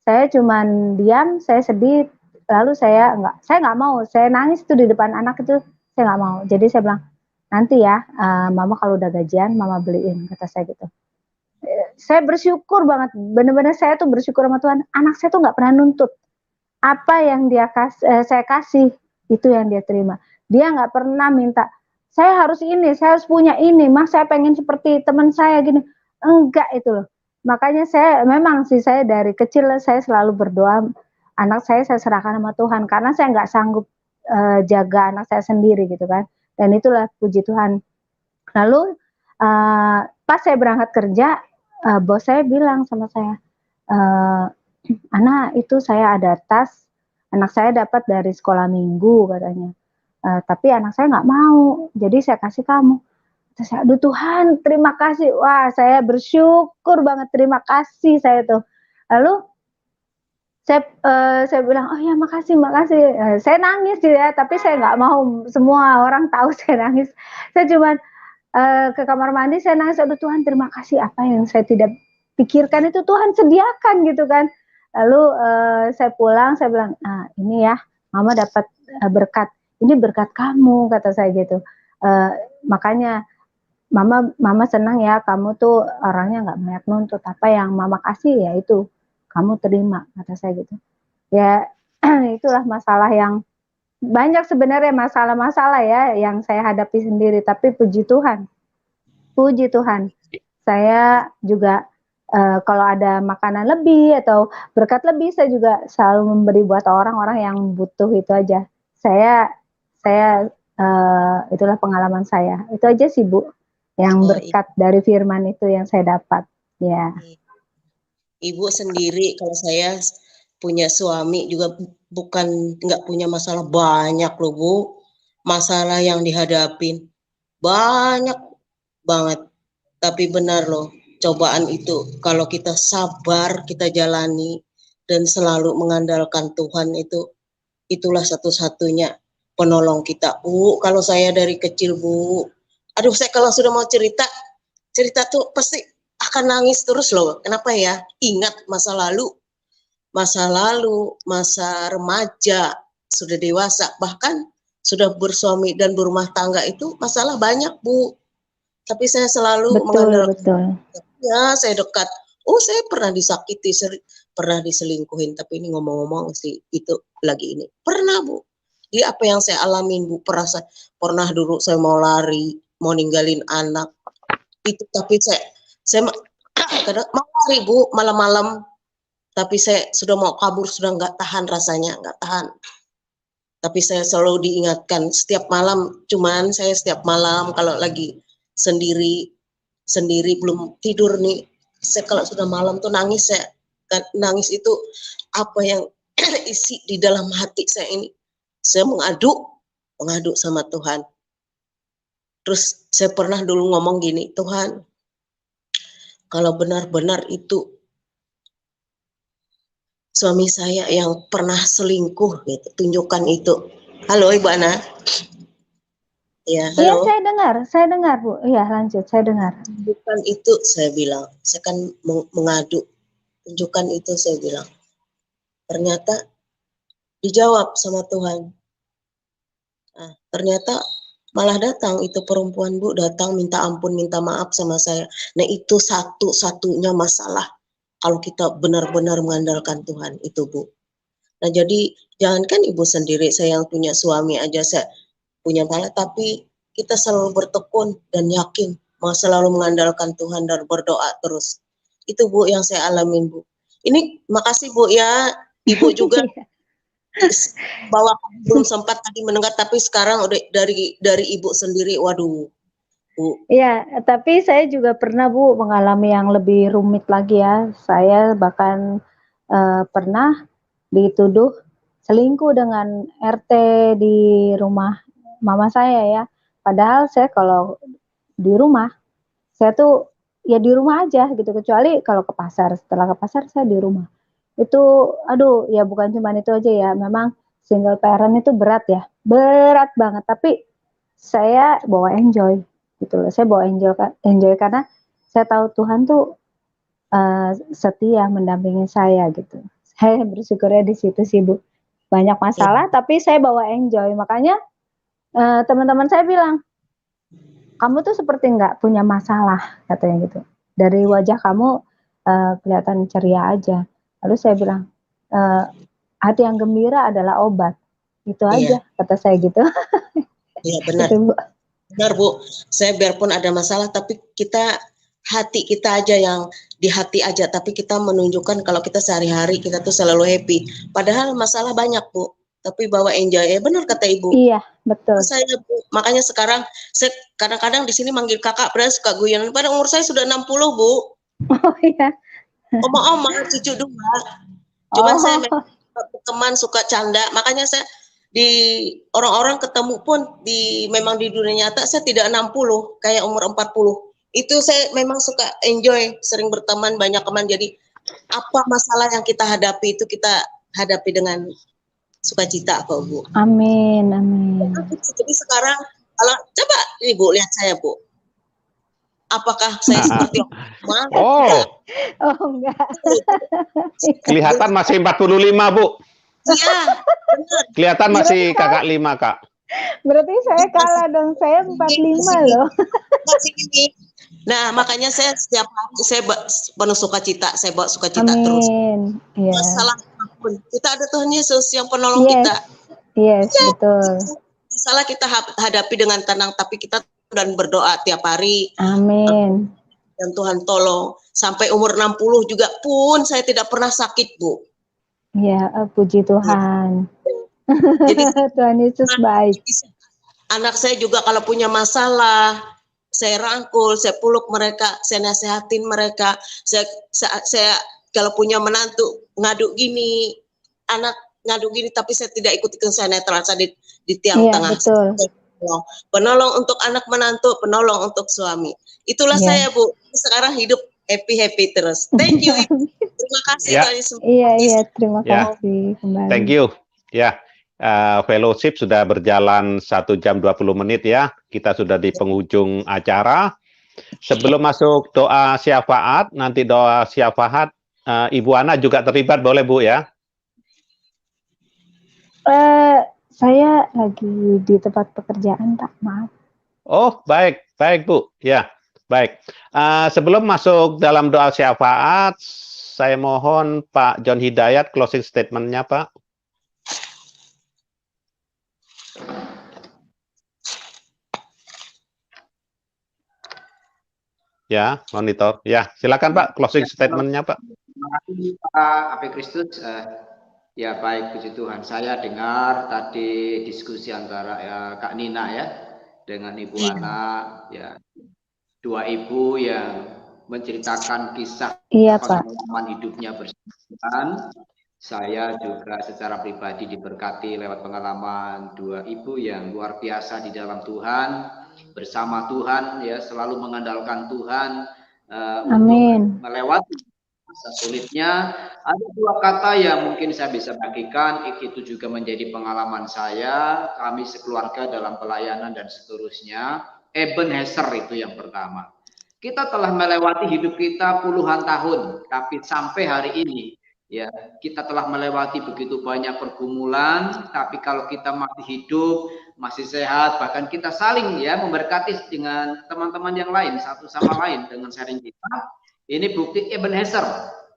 saya cuman diam, saya sedih, lalu saya nggak mau, saya nangis tuh di depan anak itu, saya nggak mau. Jadi saya bilang, nanti ya, mama kalau udah gajian, mama beliin, kata saya gitu. Saya bersyukur banget, benar-benar saya tuh bersyukur sama Tuhan, anak saya tuh nggak pernah nuntut. Apa yang saya kasih, itu yang dia terima. Dia nggak pernah minta, saya harus ini, saya harus punya ini, Mas saya pengen seperti teman saya gini. Enggak itu loh. Makanya saya dari kecil saya selalu berdoa, anak saya serahkan sama Tuhan, karena saya nggak sanggup jaga anak saya sendiri gitu kan. Dan itulah puji Tuhan. Lalu pas saya berangkat kerja, bos saya bilang sama saya, Ana itu saya ada tas, anak saya dapat dari sekolah minggu katanya, tapi anak saya nggak mau, jadi saya kasih kamu. Terus saya, aduh Tuhan, terima kasih. Wah, saya bersyukur banget, terima kasih saya tuh. Lalu saya bilang, oh ya makasih. Saya nangis ya, tapi saya nggak mau semua orang tahu saya nangis. Saya cuma ke kamar mandi, saya nangis, aduh Tuhan terima kasih, apa yang saya tidak pikirkan itu Tuhan sediakan gitu kan. Lalu saya pulang, saya bilang, ini ya, mama dapat berkat, ini berkat kamu, kata saya gitu. Makanya mama senang ya, kamu tuh orangnya nggak banyak nuntut, apa yang mama kasih ya itu kamu terima, kata saya gitu. Ya itulah masalah yang banyak sebenarnya, masalah-masalah ya yang saya hadapi sendiri, tapi puji Tuhan, saya juga kalau ada makanan lebih atau berkat lebih, saya juga selalu memberi buat orang-orang yang butuh, itu aja. Saya itulah pengalaman saya. Itu aja sih Bu, yang berkat dari firman itu yang saya dapat. Ya. Ibu sendiri, kalau saya punya suami juga bukan nggak punya masalah banyak loh Bu. Masalah yang dihadapin banyak banget. Tapi benar loh, cobaan itu kalau kita sabar, kita jalani dan selalu mengandalkan Tuhan, itulah satu-satunya penolong kita. Bu, kalau saya dari kecil Bu, aduh saya kalau sudah mau cerita tuh pasti akan nangis terus loh. Kenapa ya? Ingat masa lalu, masa remaja, sudah dewasa, bahkan sudah bersuami dan berumah tangga itu masalah banyak Bu. Tapi saya selalu mengandalkan. Ya, saya dekat. Oh, saya pernah disakiti, pernah diselingkuhin. Tapi ini ngomong-ngomong sih itu lagi ini. Pernah Bu. Jadi apa yang saya alamin Bu, pernah dulu saya mau lari, mau ninggalin anak. Itu tapi saya kadang mau lari Bu, malam-malam. Tapi saya sudah mau kabur, sudah nggak tahan rasanya, nggak tahan. Tapi saya selalu diingatkan setiap malam, cuman saya setiap malam kalau lagi sendiri belum tidur nih, saya kalau sudah malam tuh nangis. Saya nangis itu apa yang isi di dalam hati saya ini, saya mengadu sama Tuhan. Terus saya pernah dulu ngomong gini, Tuhan, kalau benar-benar itu suami saya yang pernah selingkuh gitu, tunjukkan itu. Halo Ibu Ana. Ya, halo. Iya, saya dengar Bu. Iya, lanjut, saya dengar. Tunjukkan itu, saya bilang. Saya kan mengadu. Tunjukkan itu, saya bilang. Ternyata dijawab sama Tuhan. Nah, ternyata malah datang itu perempuan Bu, datang minta ampun, minta maaf sama saya. Nah, itu satu-satunya masalah kalau kita benar-benar mengandalkan Tuhan itu Bu. Nah, jadi jangankan Ibu sendiri, saya yang punya suami aja saya punya masalah, tapi kita selalu bertekun dan yakin mau selalu mengandalkan Tuhan dan berdoa terus. Itu Bu yang saya alamin Bu. Ini makasih Bu ya, Ibu juga bahwa belum sempat tadi mendengar, tapi sekarang udah dari Ibu sendiri, waduh Bu. Iya, tapi saya juga pernah Bu mengalami yang lebih rumit lagi ya. Saya bahkan pernah dituduh selingkuh dengan RT di rumah mama saya ya. Padahal saya kalau di rumah, saya tuh ya di rumah aja gitu, kecuali kalau ke pasar. Setelah ke pasar saya di rumah. Itu aduh ya bukan cuma itu aja ya, memang single parent itu berat ya. Berat banget, tapi saya bawa enjoy gitu loh. Saya bawa enjoy karena saya tahu Tuhan tuh setia mendampingi saya gitu. Saya bersyukurnya di situ sih Bu. Banyak masalah tapi saya bawa enjoy. Makanya teman-teman saya bilang, kamu tuh seperti nggak punya masalah katanya gitu. Dari wajah kamu kelihatan ceria aja. Lalu saya bilang, hati yang gembira adalah obat. Itu aja kata saya gitu. Iya benar. Gitu, Bu. Benar Bu. Saya biarpun ada masalah tapi hati kita aja yang di hati aja, tapi kita menunjukkan kalau kita sehari-hari kita tuh selalu happy. Padahal masalah banyak Bu, tapi bawa enjoy. Ya benar kata Ibu. Iya betul. Saya Bu, makanya sekarang saya kadang-kadang di sini manggil kakak, padahal suka guyonan. Pada umur saya sudah 60 Bu. Oh iya. Oma cucu 2. Cuman saya teman suka canda, makanya saya di orang-orang ketemu pun memang di dunia nyata saya tidak 60 kayak umur 40. Itu saya memang suka enjoy, sering berteman, banyak teman. Jadi apa masalah yang kita hadapi itu kita hadapi dengan sukacita kok Bu. Amin. Jadi sekarang kalau coba Ibu lihat saya Bu, apakah saya seperti Oh enggak. Kelihatan masih 45 Bu. Iya benar. Kelihatan masih kakak 5 Kak. Berarti saya kalah dong, saya 45 loh. Masih ini. Nah, makanya saya setiap hari saya penuh sukacita, saya bawa sukacita terus. Yeah. Masalah apapun, kita ada Tuhan Yesus yang penolong kita. Yes, betul. Masalah kita hadapi dengan tenang, tapi kita dan berdoa tiap hari. Amin. Dan Tuhan tolong. sampai umur 60 juga pun saya tidak pernah sakit, Bu. Ya, puji Tuhan. Jadi Tuhan Yesus baik. Anak saya juga kalau punya masalah, saya rangkul, saya peluk mereka, saya nasihatin mereka. Saya kalau punya menantu ngadu gini, anak ngadu gini, tapi saya tidak ikut-ikut, saya netral, saya di tiang tengah. Betul. Penolong untuk anak menantu, penolong untuk suami. Itulah saya, Bu. Sekarang hidup happy terus. Thank you, Ibu. Terima kasih. Iya, terima kasih kembali. Thank you. Ya. Fellowship sudah berjalan 1 jam 20 menit ya. Kita sudah di penghujung acara. Sebelum masuk doa syafaat, nanti doa syafaat, Ibu Ana juga terlibat, boleh Bu ya? Saya lagi di tempat pekerjaan, Pak. Maaf. Oh, baik Bu. Ya, baik. Sebelum masuk dalam doa syafaat, saya mohon Pak John Hidayat closing statement-nya, Pak. Ya, monitor. Ya, silakan Pak, closing statement-nya Pak. Terima kasih Pak Ape Kristus. Ya baik, puji Tuhan. Saya dengar tadi diskusi antara Kak Nina ya dengan Ibu Ana, ya 2 ibu yang menceritakan kisah pengalaman hidupnya bersama Tuhan. Saya juga secara pribadi diberkati lewat pengalaman 2 ibu yang luar biasa di dalam Tuhan. Bersama Tuhan ya, selalu mengandalkan Tuhan untuk melewati masa sulitnya. Ada 2 kata yang mungkin saya bisa bagikan, itu juga menjadi pengalaman saya, kami sekeluarga dalam pelayanan dan seterusnya. Ebenezer itu yang pertama. Kita telah melewati hidup kita puluhan tahun, tapi sampai hari ini ya, kita telah melewati begitu banyak pergumulan, tapi kalau kita masih hidup, masih sehat, bahkan kita saling ya memberkati dengan teman-teman yang lain, satu sama lain dengan sharing kita. Ini bukti Ebenezer.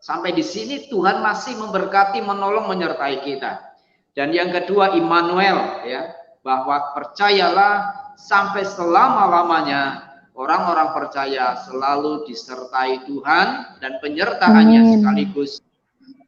Sampai di sini Tuhan masih memberkati, menolong, menyertai kita. Dan yang kedua, Immanuel ya, bahwa percayalah sampai selama-lamanya orang-orang percaya selalu disertai Tuhan, dan penyertaannya sekaligus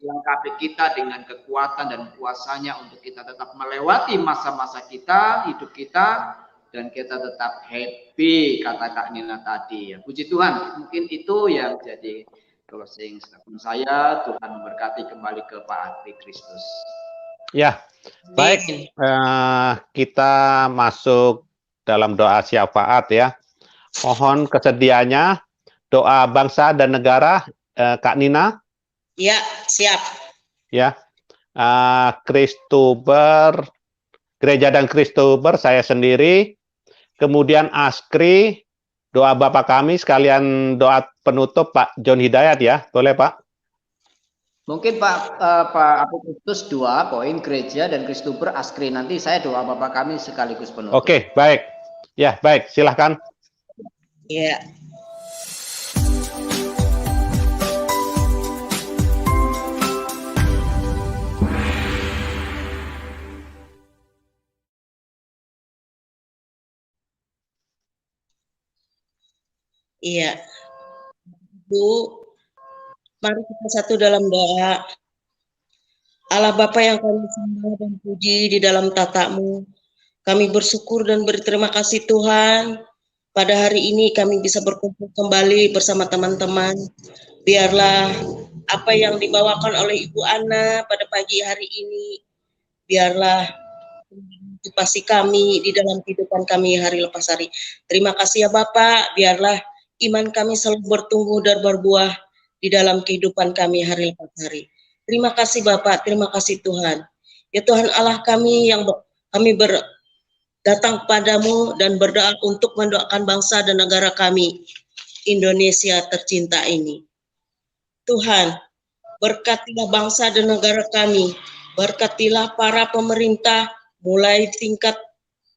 melengkapi kita dengan kekuatan dan kuasanya untuk kita tetap melewati masa-masa kita, hidup kita, dan kita tetap happy, kata Kak Nina tadi. Ya, puji Tuhan, mungkin itu yang jadi closing statement saya. Tuhan memberkati, kembali ke Pak Ape Kristus. Ya, baik. Kita masuk dalam doa syafaat ya. Mohon kesediaannya doa bangsa dan negara, Kak Nina. Ya, siap. Ya, Kristober, Gereja dan Kristober, saya sendiri. Kemudian Askri, doa Bapak kami, sekalian doa penutup Pak John Hidayat ya, boleh Pak? Mungkin Pak Ape Kristus 2 poin, Gereja dan Kristober, Askri. Nanti saya doa Bapak kami sekaligus penutup. Oke, baik. Ya, baik, silahkan. Ya. Iya, Bu, mari kita satu dalam doa. Allah Bapa yang kami sembah dan puji di dalam tata-Mu, kami bersyukur dan berterima kasih Tuhan. Pada hari ini kami bisa berkumpul kembali bersama teman-teman. Biarlah apa yang dibawakan oleh Ibu Ana pada pagi hari ini, biarlah motivasi kami di dalam kehidupan kami hari lepas hari. Terima kasih ya Bapak, biarlah iman kami selalu bertumbuh dan berbuah di dalam kehidupan kami hari lepas hari. Terima kasih Bapak, terima kasih Tuhan. Ya Tuhan Allah kami yang kami datang kepadamu dan berdoa untuk mendoakan bangsa dan negara kami, Indonesia tercinta ini. Tuhan, berkatilah bangsa dan negara kami, berkatilah para pemerintah, mulai tingkat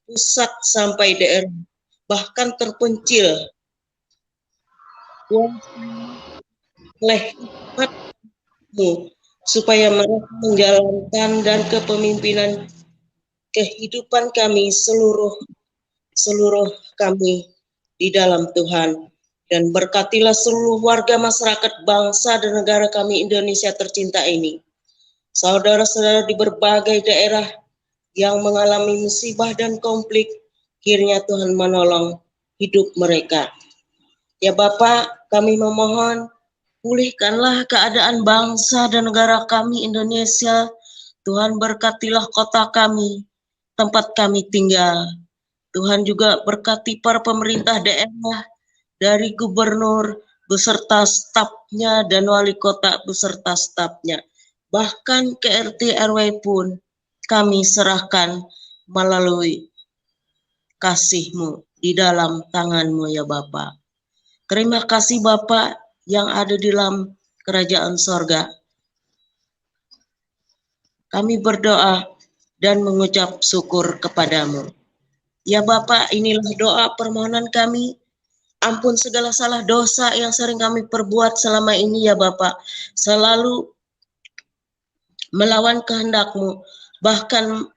pusat sampai daerah, bahkan terpencil, oleh hikmat-Mu, supaya mereka menjalankan dan kepemimpinan kehidupan kami seluruh kami di dalam Tuhan. Dan berkatilah seluruh warga masyarakat bangsa dan negara kami Indonesia tercinta ini. Saudara-saudara di berbagai daerah yang mengalami musibah dan konflik, kiranya Tuhan menolong hidup mereka. Ya Bapak, kami memohon, pulihkanlah keadaan bangsa dan negara kami Indonesia. Tuhan berkatilah kota kami, tempat kami tinggal. Tuhan juga berkati para pemerintah daerah, dari gubernur beserta stafnya dan wali kota beserta stafnya. Bahkan ke RT RW pun kami serahkan melalui kasih-Mu di dalam tangan-Mu ya Bapak. Terima kasih Bapak yang ada di dalam kerajaan sorga. Kami berdoa dan mengucap syukur kepadamu. Ya Bapak, inilah doa permohonan kami. Ampun segala salah dosa yang sering kami perbuat selama ini ya Bapak. Selalu melawan kehendak-Mu, bahkan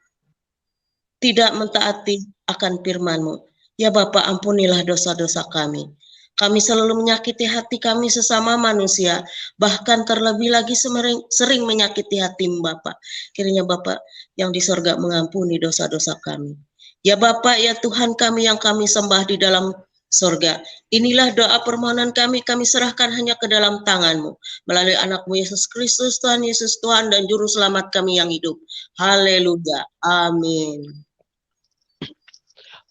tidak mentaati akan firman-Mu. Ya Bapak, ampunilah dosa-dosa kami. Kami selalu menyakiti hati kami sesama manusia, bahkan terlebih lagi sering menyakiti hati-Mu Bapak. Kiranya Bapak yang di sorga mengampuni dosa-dosa kami. Ya Bapak, ya Tuhan kami yang kami sembah di dalam sorga. Inilah doa permohonan kami serahkan hanya ke dalam tangan-Mu. Melalui anak-Mu Yesus Kristus, Tuhan Yesus Tuhan dan Juru Selamat kami yang hidup. Haleluya. Amin.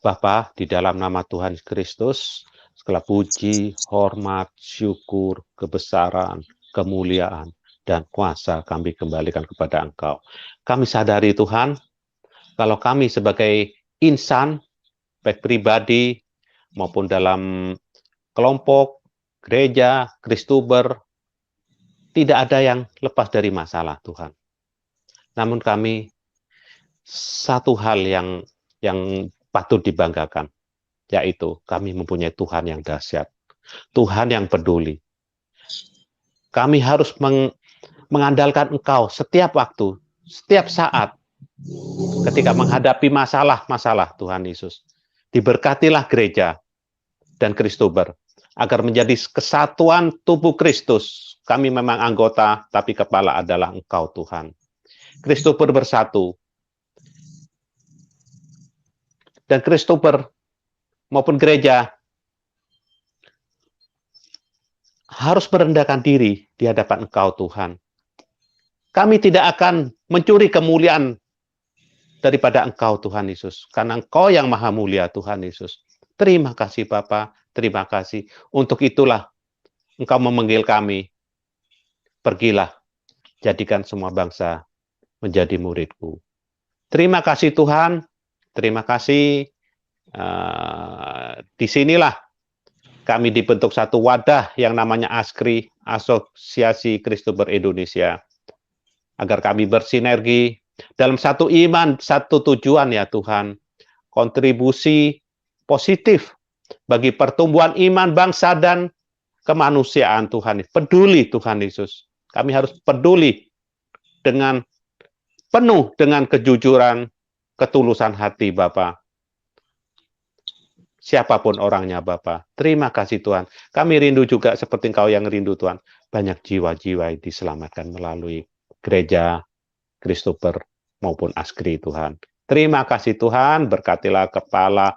Bapa, di dalam nama Tuhan Kristus, segala puji, hormat, syukur, kebesaran, kemuliaan, dan kuasa kami kembalikan kepada Engkau. Kami sadari Tuhan, kalau kami sebagai insan, baik pribadi, maupun dalam kelompok, gereja, Kristuber, tidak ada yang lepas dari masalah Tuhan. Namun kami, satu hal yang patut dibanggakan, yaitu kami mempunyai Tuhan yang dahsyat, Tuhan yang peduli. Kami harus mengandalkan Engkau setiap waktu, setiap saat, ketika menghadapi masalah-masalah Tuhan Yesus. Diberkatilah gereja dan Kristuber, agar menjadi kesatuan tubuh Kristus. Kami memang anggota, tapi kepala adalah Engkau Tuhan. Kristuber bersatu. Dan Kristuber maupun gereja harus merendahkan diri di hadapan Engkau Tuhan. Kami tidak akan mencuri kemuliaan daripada Engkau Tuhan Yesus, karena Engkau yang maha mulia Tuhan Yesus. Terima kasih Bapa, terima kasih. Untuk itulah Engkau memanggil kami, pergilah, jadikan semua bangsa menjadi muridku. Terima kasih Tuhan, terima kasih. Disinilah kami dibentuk satu wadah yang namanya ASKRI, Asosiasi Kristuber Indonesia, agar kami bersinergi dalam satu iman, satu tujuan ya Tuhan, kontribusi positif bagi pertumbuhan iman bangsa dan kemanusiaan Tuhan. Peduli Tuhan Yesus. Kami harus peduli dengan penuh dengan kejujuran, ketulusan hati Bapa. Siapapun orangnya Bapa. Terima kasih Tuhan. Kami rindu juga seperti Engkau yang rindu Tuhan. Banyak jiwa-jiwa yang diselamatkan melalui gereja, Kristuber, maupun ASKRI Tuhan. Terima kasih Tuhan, berkatilah kepala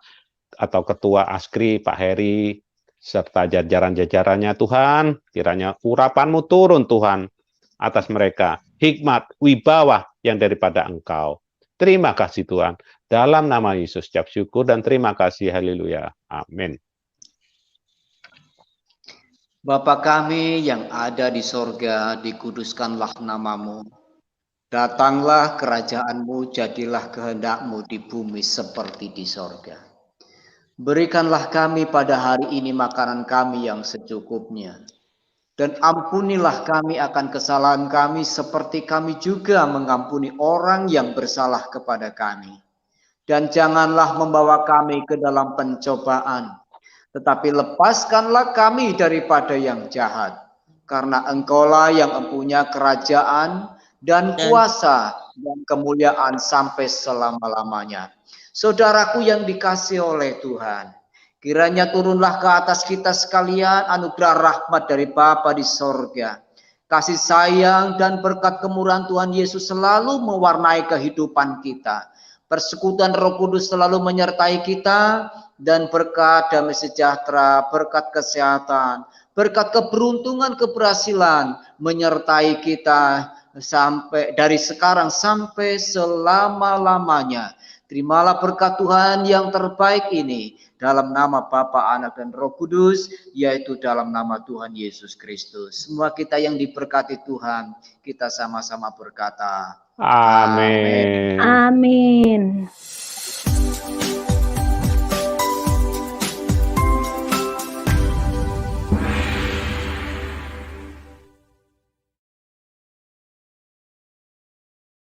atau ketua ASKRI, Pak Heri, serta jajaran-jajarannya Tuhan, kiranya urapan-Mu turun Tuhan atas mereka, hikmat, wibawa yang daripada Engkau. Terima kasih Tuhan, dalam nama Yesus, ucap syukur dan terima kasih, haleluya, amin. Bapa kami yang ada di sorga, dikuduskanlah nama-Mu. Datanglah kerajaan-Mu, jadilah kehendak-Mu di bumi seperti di sorga. Berikanlah kami pada hari ini makanan kami yang secukupnya. Dan ampunilah kami akan kesalahan kami seperti kami juga mengampuni orang yang bersalah kepada kami. Dan janganlah membawa kami ke dalam pencobaan, tetapi lepaskanlah kami daripada yang jahat. Karena Engkaulah yang mempunyai kerajaan dan kuasa dan kemuliaan sampai selama-lamanya. Saudaraku yang dikasihi oleh Tuhan, Kiranya turunlah ke atas kita sekalian anugerah rahmat dari Bapa di sorga. Kasih sayang dan berkat kemurahan Tuhan Yesus selalu mewarnai kehidupan kita. Persekutuan Roh Kudus selalu menyertai kita, dan berkat damai sejahtera, berkat kesehatan, berkat keberuntungan, keberhasilan menyertai kita sampai dari sekarang sampai selama-lamanya. Terimalah berkat Tuhan yang terbaik ini dalam nama Bapa, Anak, dan Roh Kudus, yaitu dalam nama Tuhan Yesus Kristus. Semua kita yang diberkati Tuhan, kita sama-sama berkata, Amin. Amin.